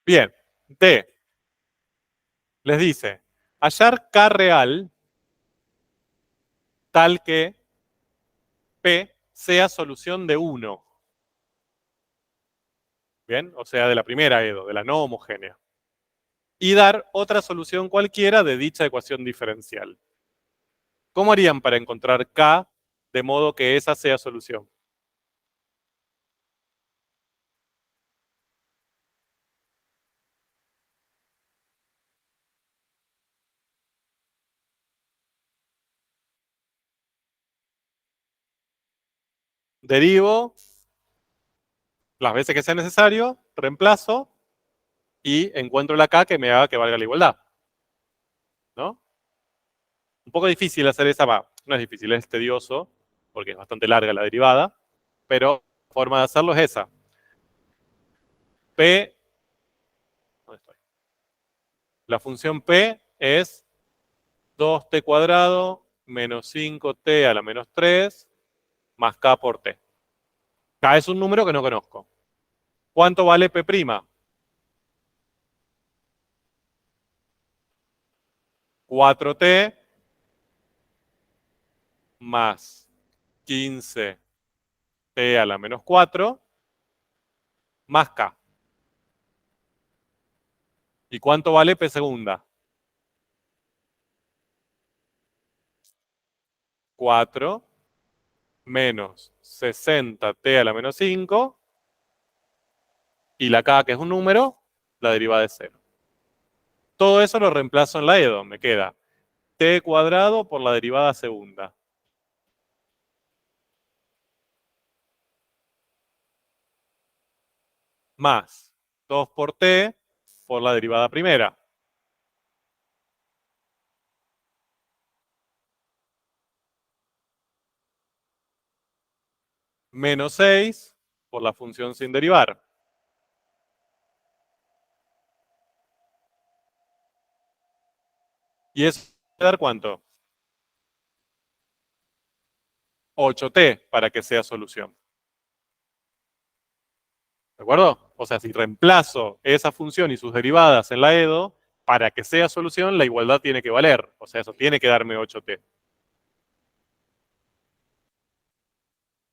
Bien, D les dice, hallar K real tal que P sea solución de 1. Bien, o sea, de la primera EDO, de la no homogénea. Y dar otra solución cualquiera de dicha ecuación diferencial. ¿Cómo harían para encontrar K de modo que esa sea solución? Derivo las veces que sea necesario, reemplazo y encuentro la K que me haga que valga la igualdad. ¿No? Un poco difícil hacer esa, no es difícil, es tedioso, porque es bastante larga la derivada, pero la forma de hacerlo es esa. P, ¿dónde estoy? La función P es 2t cuadrado menos 5t a la menos 3 más k por t. K es un número que no conozco. ¿Cuánto vale P'? 4t más 15t a la menos 4 más k. ¿Y cuánto vale P segunda? 4 menos 60t a la menos 5 y la k, que es un número, la derivada de 0. Todo eso lo reemplazo en la EDO. Me queda t cuadrado por la derivada segunda. Más 2 por t por la derivada primera. Menos 6 por la función sin derivar. ¿Y eso va a dar cuánto? 8t para que sea solución. ¿De acuerdo? O sea, si reemplazo esa función y sus derivadas en la EDO, para que sea solución, la igualdad tiene que valer. O sea, eso tiene que darme 8t.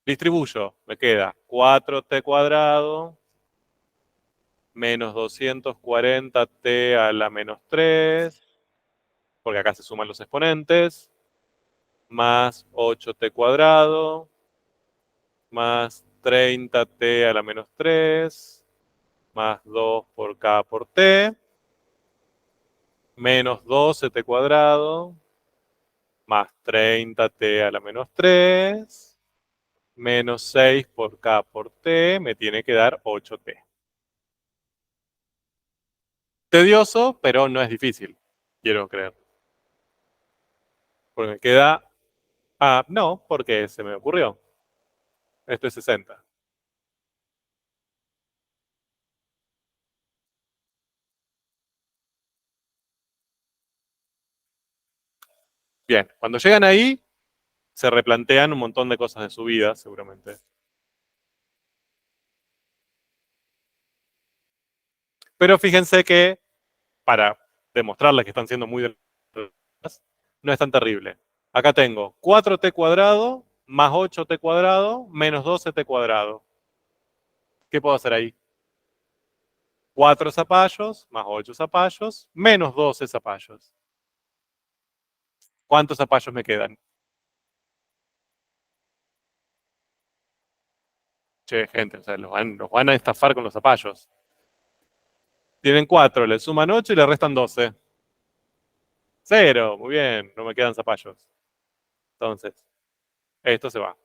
Distribuyo, me queda 4t cuadrado menos 240t a la menos 3, porque acá se suman los exponentes, más 8t cuadrado, más 30t a la menos 3, más 2 por k por t, menos 12t cuadrado, más 30t a la menos 3, menos 6 por k por t, me tiene que dar 8t. Tedioso, pero no es difícil, quiero creer. Porque me queda... Ah, no, porque se me ocurrió. Esto es 60. Bien, cuando llegan ahí, se replantean un montón de cosas de su vida, seguramente. Pero fíjense que, para demostrarles que están siendo muy delgadas, no es tan terrible. Acá tengo 4t cuadrado más 8t cuadrado menos 12t cuadrado. ¿Qué puedo hacer ahí? 4 zapallos más 8 zapallos menos 12 zapallos. ¿Cuántos zapallos me quedan? Che, gente, o sea, los van a estafar con los zapallos. Tienen 4, le suman 8 y le restan 12. 0, muy bien, no me quedan zapallos. Entonces, esto se va.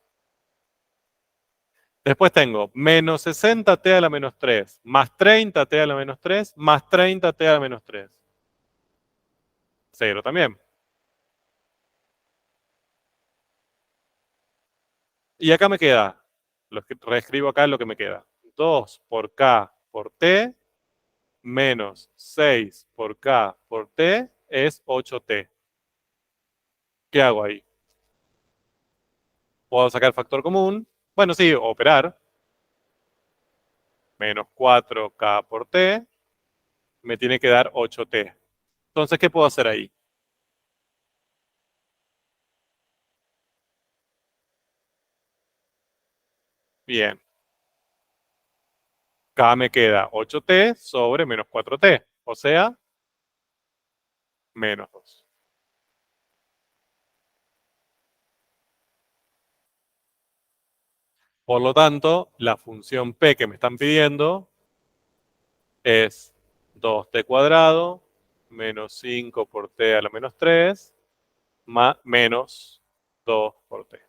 Después tengo menos 60t a la menos 3, más 30t a la menos 3, más 30t a la menos 3. 0 también. Y acá me queda, reescribo acá lo que me queda. 2 por k por t menos 6 por k por t es 8t. ¿Qué hago ahí? Puedo sacar el factor común. Bueno, sí, operar. Menos 4k por t me tiene que dar 8t. Entonces, ¿qué puedo hacer ahí? Bien. K me queda 8t sobre menos 4t. O sea, menos 2. Por lo tanto, la función p que me están pidiendo es 2t cuadrado menos 5 por t a la menos 3 más menos 2 por t.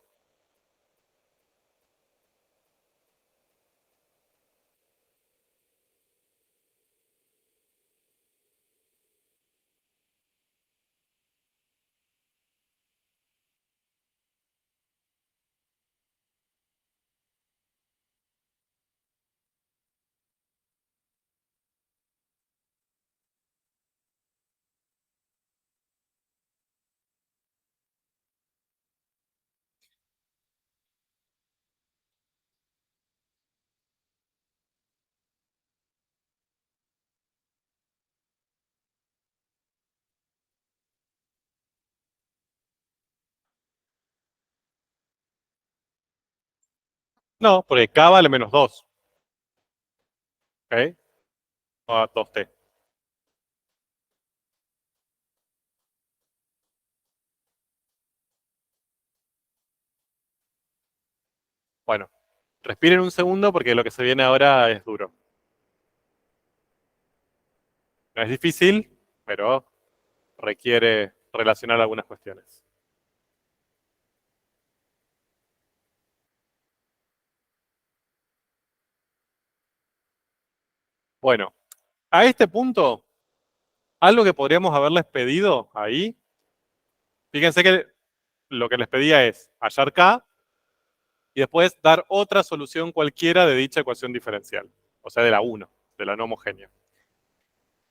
No, porque k vale menos 2. ¿Ok? A 2t. Bueno, respiren un segundo porque lo que se viene ahora es duro. No es difícil, pero requiere relacionar algunas cuestiones. Bueno, a este punto, algo que podríamos haberles pedido ahí, fíjense que lo que les pedía es hallar k y después dar otra solución cualquiera de dicha ecuación diferencial, o sea, de la 1, de la no homogénea.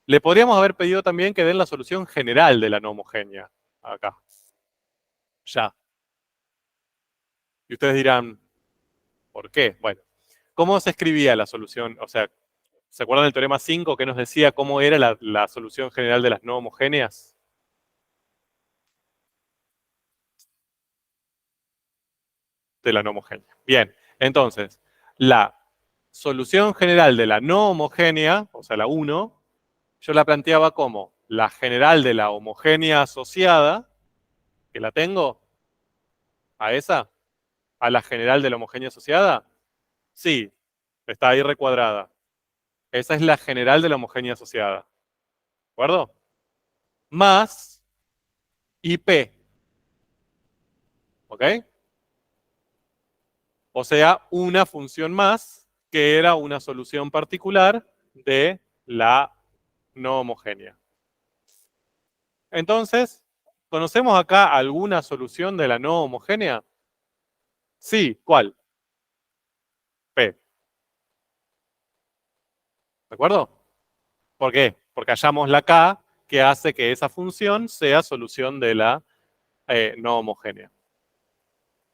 Le podríamos haber pedido también que den la solución general de la no homogénea, acá. Ya. Y ustedes dirán, ¿por qué? Bueno, ¿cómo se escribía la solución? O sea, ¿se acuerdan del teorema 5 que nos decía cómo era la solución general de las no homogéneas? De la no homogénea. Bien, entonces, la solución general de la no homogénea, o sea, la 1, yo la planteaba como la general de la homogénea asociada, que la tengo, a esa, a la general de la homogénea asociada. Sí, está ahí recuadrada. Esa es la general de la homogénea asociada. ¿De acuerdo? Más IP. ¿Ok? O sea, una función más que era una solución particular de la no homogénea. Entonces, ¿conocemos acá alguna solución de la no homogénea? Sí, ¿cuál? P. ¿De acuerdo? ¿Por qué? Porque hallamos la K que hace que esa función sea solución de la no homogénea.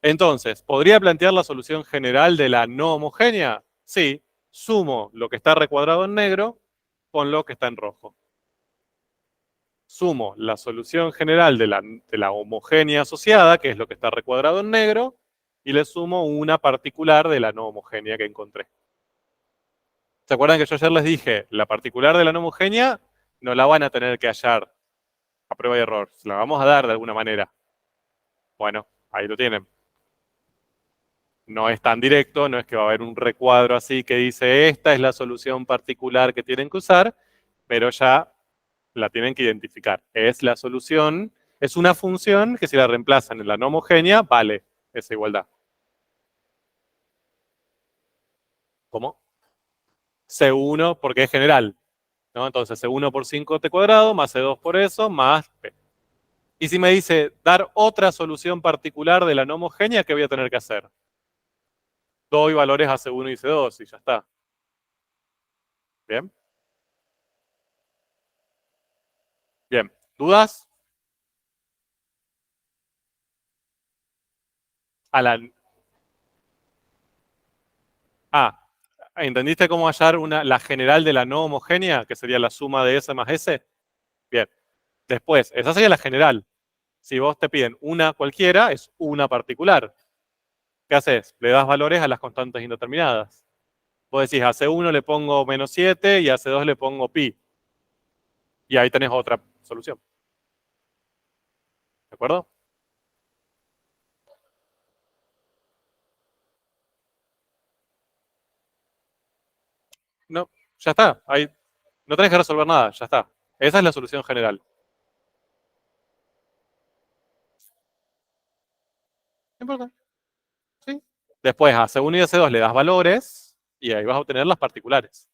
Entonces, ¿podría plantear la solución general de la no homogénea? Sí, sumo lo que está recuadrado en negro con lo que está en rojo. Sumo la solución general de la homogénea asociada, que es lo que está recuadrado en negro, y le sumo una particular de la no homogénea que encontré. ¿Se acuerdan que yo ayer les dije, la particular de la no homogénea no la van a tener que hallar a prueba y error, se la vamos a dar de alguna manera? Bueno, ahí lo tienen. No es tan directo, no es que va a haber un recuadro así que dice, esta es la solución particular que tienen que usar, pero ya la tienen que identificar. Es la solución, es una función que si la reemplazan en la no homogénea, vale esa igualdad. ¿Cómo? C1 porque es general, ¿no? Entonces C1 por 5t cuadrado más C2 por eso más P. Y si me dice dar otra solución particular de la no homogénea, ¿qué voy a tener que hacer? Doy valores a C1 y C2 y ya está. ¿Bien? Bien. ¿Dudas? Alan. Ah, ¿entendiste cómo hallar la general de la no homogénea, que sería la suma de S más S? Bien. Después, esa sería la general. Si vos te piden una cualquiera, es una particular. ¿Qué haces? Le das valores a las constantes indeterminadas. Vos decís, a C1 le pongo menos 7 y a C2 le pongo pi. Y ahí tenés otra solución. ¿De acuerdo? No, ya está. Ahí no tenés que resolver nada, ya está. Esa es la solución general. No importa. ¿Sí? Después a C1 y a C2 le das valores y ahí vas a obtener las particulares.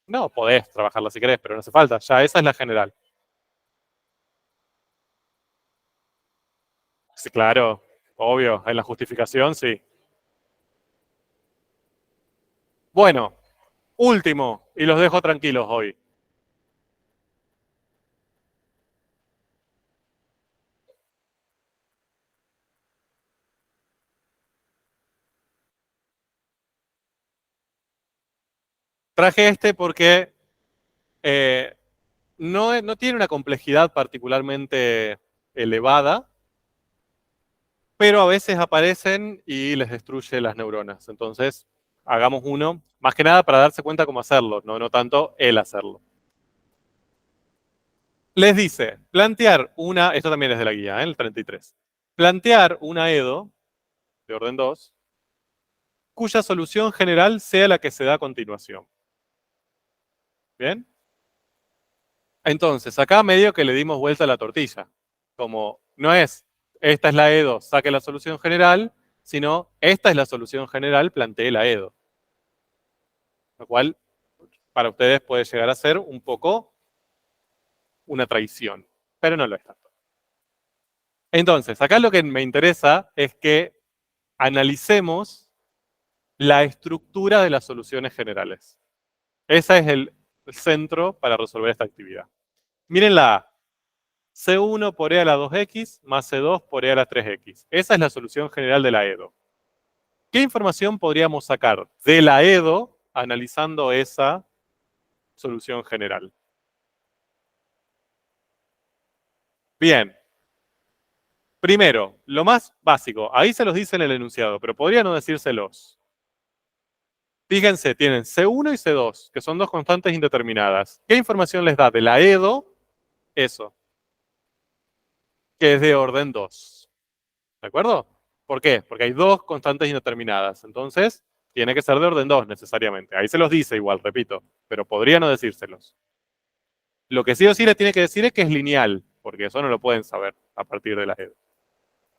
No, podés trabajarla si querés, pero no hace falta. Ya esa es la general. Sí, claro, obvio. En la justificación, sí. Bueno, último, y los dejo tranquilos hoy. Traje este porque no tiene una complejidad particularmente elevada, pero a veces aparecen y les destruye las neuronas. Entonces, hagamos uno, más que nada para darse cuenta cómo hacerlo, no tanto el hacerlo. Les dice, plantear esto también es de la guía, el 33. Plantear una EDO de orden 2, cuya solución general sea la que se da a continuación. ¿Bien? Entonces, acá medio que le dimos vuelta a la tortilla. Como no es, esta es la EDO, saque la solución general, sino esta es la solución general, plantee la EDO. Lo cual, para ustedes puede llegar a ser un poco una traición, pero no lo es tanto. Entonces, acá lo que me interesa es que analicemos la estructura de las soluciones generales. Ese es el centro para resolver esta actividad. Miren la A. C1 por E a la 2x más C2 por E a la 3x. Esa es la solución general de la EDO. ¿Qué información podríamos sacar de la EDO analizando esa solución general? Bien. Primero, lo más básico. Ahí se los dice en el enunciado, pero podría no decírselos. Fíjense, tienen C1 y C2, que son dos constantes indeterminadas. ¿Qué información les da de la EDO? Eso, que es de orden 2. ¿De acuerdo? ¿Por qué? Porque hay dos constantes indeterminadas. Entonces, tiene que ser de orden 2 necesariamente. Ahí se los dice igual, repito, pero podría no decírselos. Lo que sí o sí le tiene que decir es que es lineal, porque eso no lo pueden saber a partir de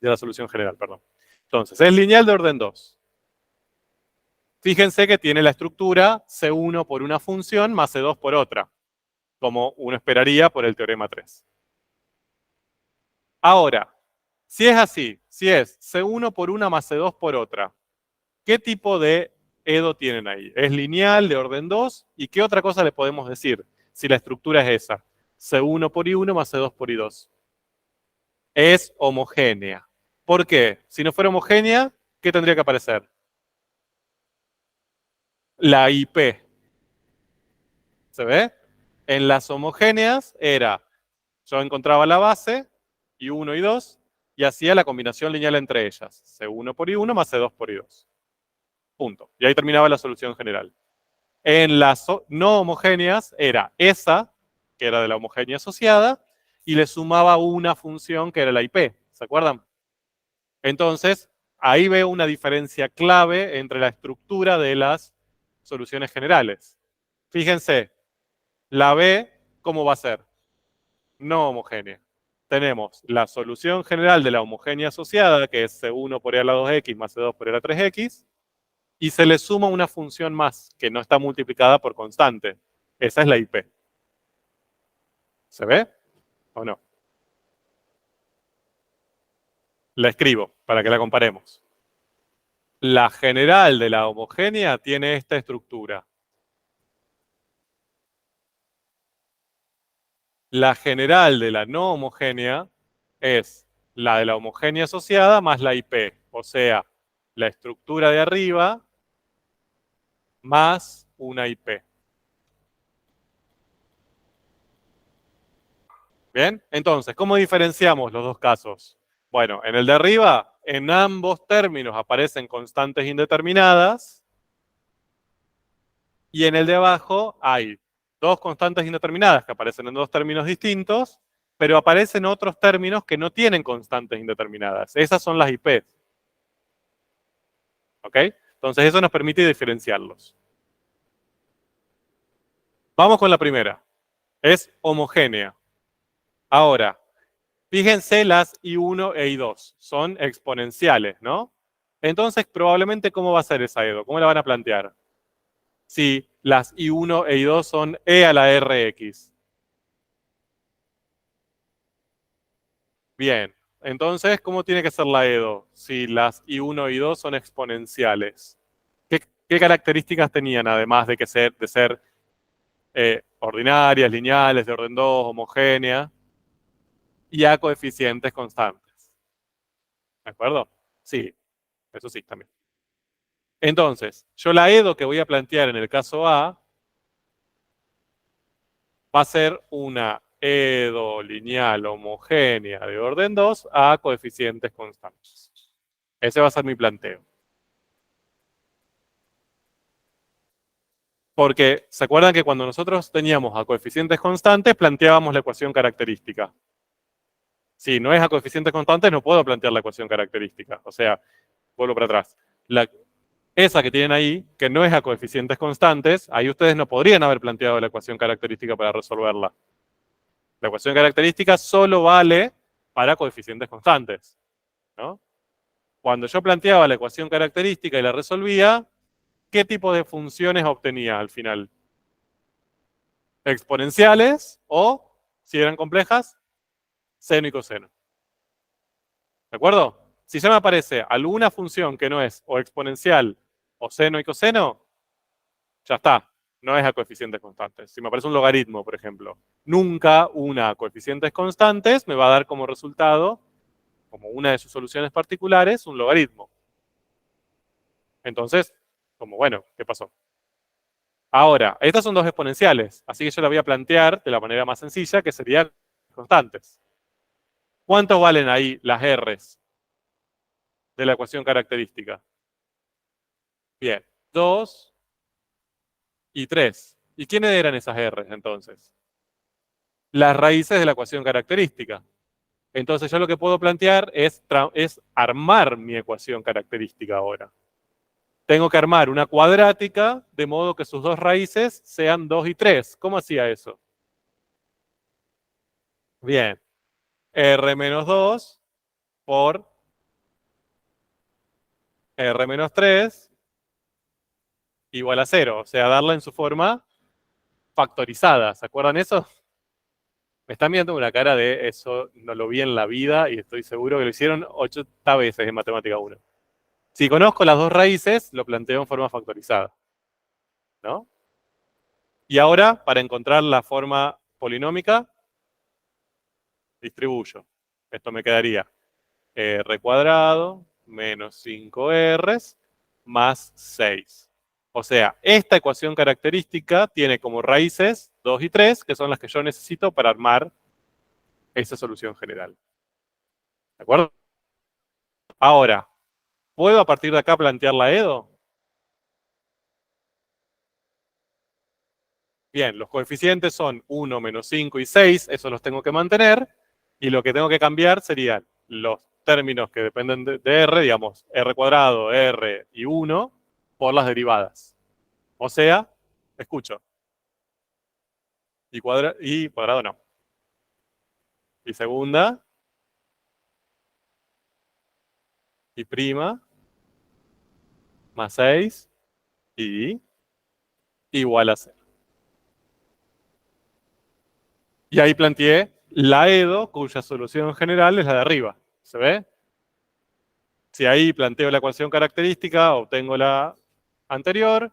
la solución general, perdón. Entonces, es lineal de orden 2. Fíjense que tiene la estructura C1 por una función más C2 por otra, como uno esperaría por el teorema 3. Ahora, si es así, si es C1 por una más C2 por otra, ¿qué tipo de EDO tienen ahí? ¿Es lineal de orden 2? ¿Y qué otra cosa le podemos decir si la estructura es esa? C1 por I1 más C2 por I2. Es homogénea. ¿Por qué? Si no fuera homogénea, ¿qué tendría que aparecer? La IP. ¿Se ve? En las homogéneas era, yo encontraba la base, I1 y 2, y hacía la combinación lineal entre ellas. C1 por I1 más C2 por I2. Punto. Y ahí terminaba la solución general. En las no homogéneas era esa, que era de la homogénea asociada, y le sumaba una función que era la IP. ¿Se acuerdan? Entonces, ahí veo una diferencia clave entre la estructura de las soluciones generales. Fíjense, la B, ¿cómo va a ser? No homogénea. Tenemos la solución general de la homogénea asociada, que es C1 por E a la 2X más C2 por E a la 3X, y se le suma una función más, que no está multiplicada por constante. Esa es la IP. ¿Se ve o no? La escribo para que la comparemos. La general de la homogénea tiene esta estructura. La general de la no homogénea es la de la homogénea asociada más la IP. O sea, la estructura de arriba más una IP. ¿Bien? Entonces, ¿cómo diferenciamos los dos casos? Bueno, en el de arriba, en ambos términos aparecen constantes indeterminadas. Y en el de abajo hay dos constantes indeterminadas que aparecen en dos términos distintos, pero aparecen otros términos que no tienen constantes indeterminadas. Esas son las IPs. ¿Ok? Entonces eso nos permite diferenciarlos. Vamos con la primera. Es homogénea. Ahora, fíjense las I1 e I2. Son exponenciales, ¿no? Entonces, probablemente, ¿cómo va a ser esa EDO? ¿Cómo la van a plantear? Si las I1 e I2 son E a la RX. Bien. Entonces, ¿cómo tiene que ser la EDO? Si las I1 y I2 son exponenciales. ¿Qué características tenían, además de ser ordinarias, lineales, de orden 2, homogéneas, y a coeficientes constantes? ¿De acuerdo? Sí, eso sí también. Entonces, yo la EDO que voy a plantear en el caso A va a ser una EDO lineal homogénea de orden 2 a coeficientes constantes. Ese va a ser mi planteo. Porque, ¿se acuerdan que cuando nosotros teníamos a coeficientes constantes, planteábamos la ecuación característica? Si no es a coeficientes constantes, no puedo plantear la ecuación característica. O sea, vuelvo para atrás. Esa que tienen ahí, que no es a coeficientes constantes, ahí ustedes no podrían haber planteado la ecuación característica para resolverla. La ecuación característica solo vale para coeficientes constantes, ¿no? Cuando yo planteaba la ecuación característica y la resolvía, ¿qué tipo de funciones obtenía al final? Exponenciales o, si eran complejas, seno y coseno. ¿De acuerdo? Si ya me aparece alguna función que no es o exponencial o seno y coseno, ya está, no es a coeficientes constantes. Si me aparece un logaritmo, por ejemplo, nunca una a coeficientes constantes me va a dar como resultado, como una de sus soluciones particulares, un logaritmo. Entonces, como bueno, ¿qué pasó? Ahora, estas son dos exponenciales, así que yo la voy a plantear de la manera más sencilla, que serían constantes. ¿Cuántos valen ahí las R's de la ecuación característica? Bien, 2 y 3. ¿Y quiénes eran esas R's entonces? Las raíces de la ecuación característica. Entonces yo lo que puedo plantear es armar mi ecuación característica ahora. Tengo que armar una cuadrática de modo que sus dos raíces sean 2 y 3. ¿Cómo hacía eso? Bien, R menos 2 por R menos 3 igual a 0. O sea, darla en su forma factorizada. ¿Se acuerdan eso? Me están viendo una cara de eso, no lo vi en la vida y estoy seguro que lo hicieron 80 veces en Matemática 1. Si conozco las dos raíces, lo planteo en forma factorizada, ¿no? Y ahora, para encontrar la forma polinómica, distribuyo. Esto me quedaría r cuadrado menos 5r más 6. O sea, esta ecuación característica tiene como raíces 2 y 3, que son las que yo necesito para armar esa solución general. ¿De acuerdo? Ahora, ¿puedo a partir de acá plantear la EDO? Bien, los coeficientes son 1, menos 5 y 6, esos los tengo que mantener, y lo que tengo que cambiar serían los términos que dependen de R, digamos, R cuadrado, R y 1, por las derivadas. O sea, escucho. Y cuadrado no. Y segunda. Y prima. Más 6. Y igual a 0. Y ahí planteé la EDO, cuya solución general es la de arriba. ¿Se ve? Si ahí planteo la ecuación característica, obtengo la anterior,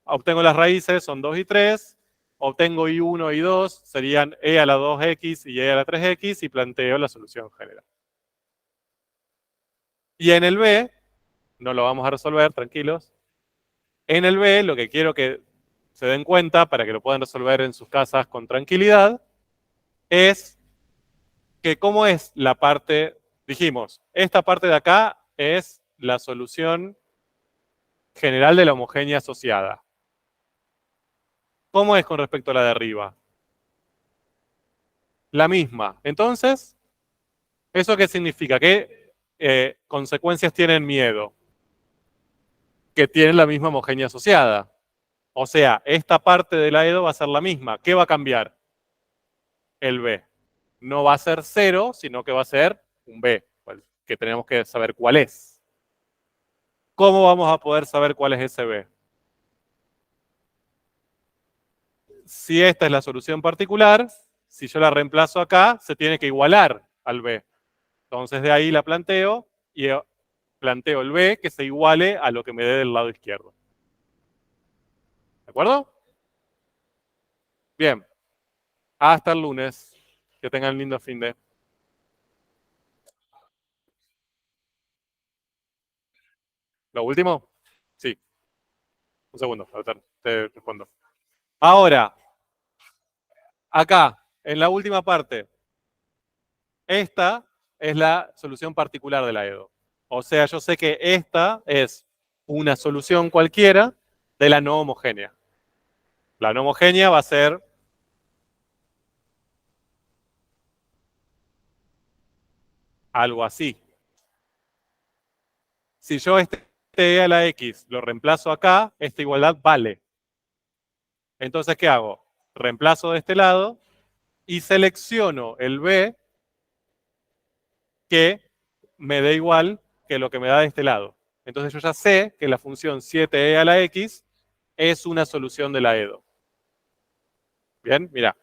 obtengo las raíces, son 2 y 3, obtengo I1 y 2, serían E a la 2x y E a la 3x, y planteo la solución general. Y en el B, no lo vamos a resolver, tranquilos. En el B, lo que quiero que se den cuenta, para que lo puedan resolver en sus casas con tranquilidad, es que cómo es la parte, dijimos, esta parte de acá es la solución general de la homogénea asociada. ¿Cómo es con respecto a la de arriba? La misma. Entonces, ¿eso qué significa? ¿Qué consecuencias tienen miedo? Que tienen la misma homogénea asociada. O sea, esta parte de la EDO va a ser la misma. ¿Qué va a cambiar? El B. No va a ser 0, sino que va a ser un B, que tenemos que saber cuál es. ¿Cómo vamos a poder saber cuál es ese B? Si esta es la solución particular, si yo la reemplazo acá, se tiene que igualar al B. Entonces de ahí la planteo y planteo el B que se iguale a lo que me dé del lado izquierdo. ¿De acuerdo? Bien. Hasta el lunes. Que tengan un lindo fin de. ¿Lo último? Sí. Un segundo, a ver, te respondo. Ahora, acá, en la última parte, esta es la solución particular de la EDO. O sea, yo sé que esta es una solución cualquiera de la no homogénea. La no homogénea va a ser algo así. Si yo este E a la X lo reemplazo acá, esta igualdad vale. Entonces, ¿qué hago? Reemplazo de este lado y selecciono el B que me dé igual que lo que me da de este lado. Entonces yo ya sé que la función 7e a la x es una solución de la EDO. Bien, mira.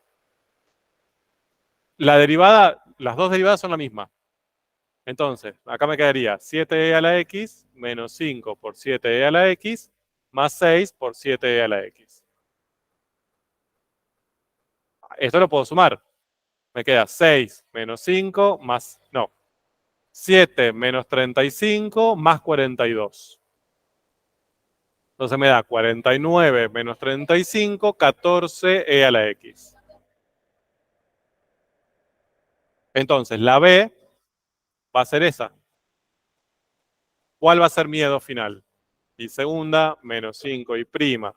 La derivada, las dos derivadas son la misma. Entonces, acá me quedaría 7e a la x menos 5 por 7e a la x más 6 por 7e a la x. Esto lo puedo sumar. Me queda 6 menos 5 más, no, 7 menos 35 más 42. Entonces me da 49 menos 35, 14e a la x. Entonces la B va a ser esa. ¿Cuál va a ser mi EDO final? Y segunda menos 5 y prima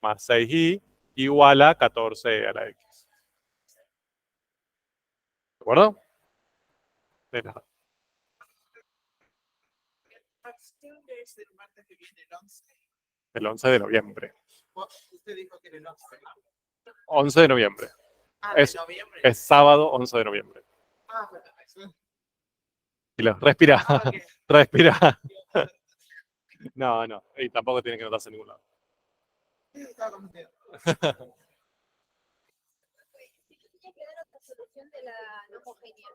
más 6i igual a 14e a la x. ¿De acuerdo? De nada. El 11 de noviembre. Usted dijo que era el 11. 11 de noviembre. ¿De Es, noviembre? es sábado 11 de noviembre. Respira. Respira. No, no. Y tampoco tiene que notarse en ningún lado. Solución de la no homogénea.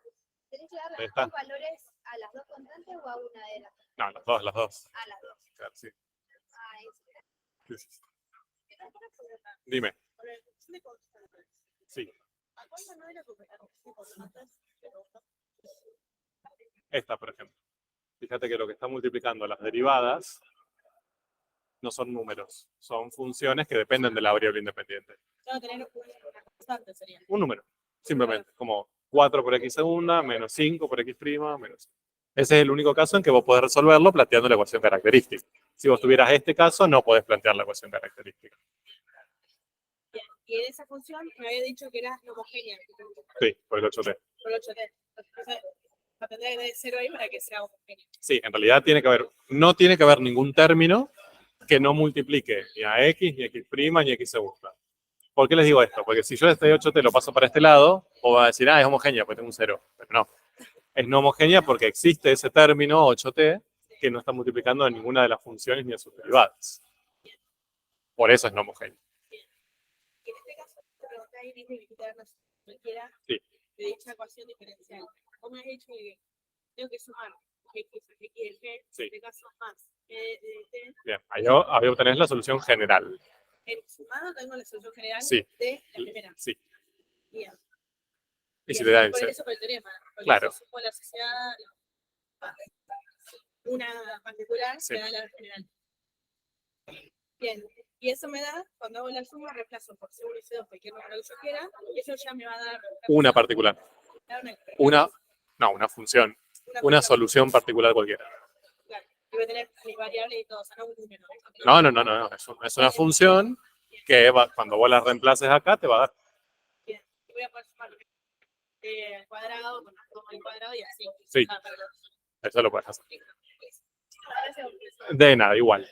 ¿Tenés que dar Ahí está. los valores a las dos constantes o a una de las dos? No, las dos, las dos. A las dos. Claro, sí. Ah, eso. Sí, sí. Dime. Sí. Esta, por ejemplo. Fíjate que lo que está multiplicando las derivadas no son números, son funciones que dependen de la variable independiente. Tengo que tener una constante, sería. Un número, simplemente, como 4 por x segunda, menos 5 por x prima, menos. Ese es el único caso en que vos podés resolverlo planteando la ecuación característica. Si vos tuvieras este caso, no podés plantear la ecuación característica. Bien. Y en esa función me había dicho que era no homogénea. Sí, por el 8t. Por 8t. Entonces, tendría que tener 0 ahí para que sea homogénea. Sí, en realidad no tiene que haber ningún término que no multiplique ni a x, ni a x prima, ni a x segunda. ¿Por qué les digo esto? Porque si yo este 8t lo paso para este lado, o va a decir, es homogénea, pues tengo un 0. Pero no. Es no homogénea porque existe ese término 8t que no está multiplicando en ninguna de las funciones ni a sus derivadas. Por eso es no homogénea. Y en este caso, te preguntáis limitarnos cualquiera Sí. de dicha ecuación diferencial. ¿Cómo has hecho que tengo que sumar x de g, Sí. en este caso más g de t? Bien, ahí obtenés la solución general. En sumado tengo la solución general Sí. de la primera. Sí. Bien. Y si Bien, te da el por cero. eso por el teorema. Porque Claro. si sumo la sociedad, una particular, Sí. me da la general. Bien. Y eso me da, cuando hago la suma, reemplazo por C1 y C2 cualquier número que yo quiera, y eso ya me va a dar Una particular. Una función. Una solución particular cualquiera. Claro. Y voy a tener mis variables y todo, o sea, no un número. No. Es una función que cuando vos la reemplaces acá te va a dar. Bien. Y voy a poder sumar el cuadrado con el cuadrado y así. Sí. Para los... Eso lo puedes hacer. Gracias, profesor. De nada, igual.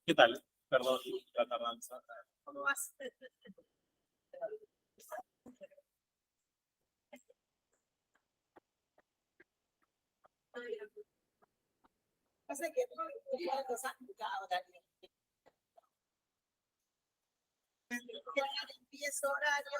¿Qué tal? Perdón, la tardanza. ¿Cómo vas? Pasa que no cosas ahora. Empiezo horario.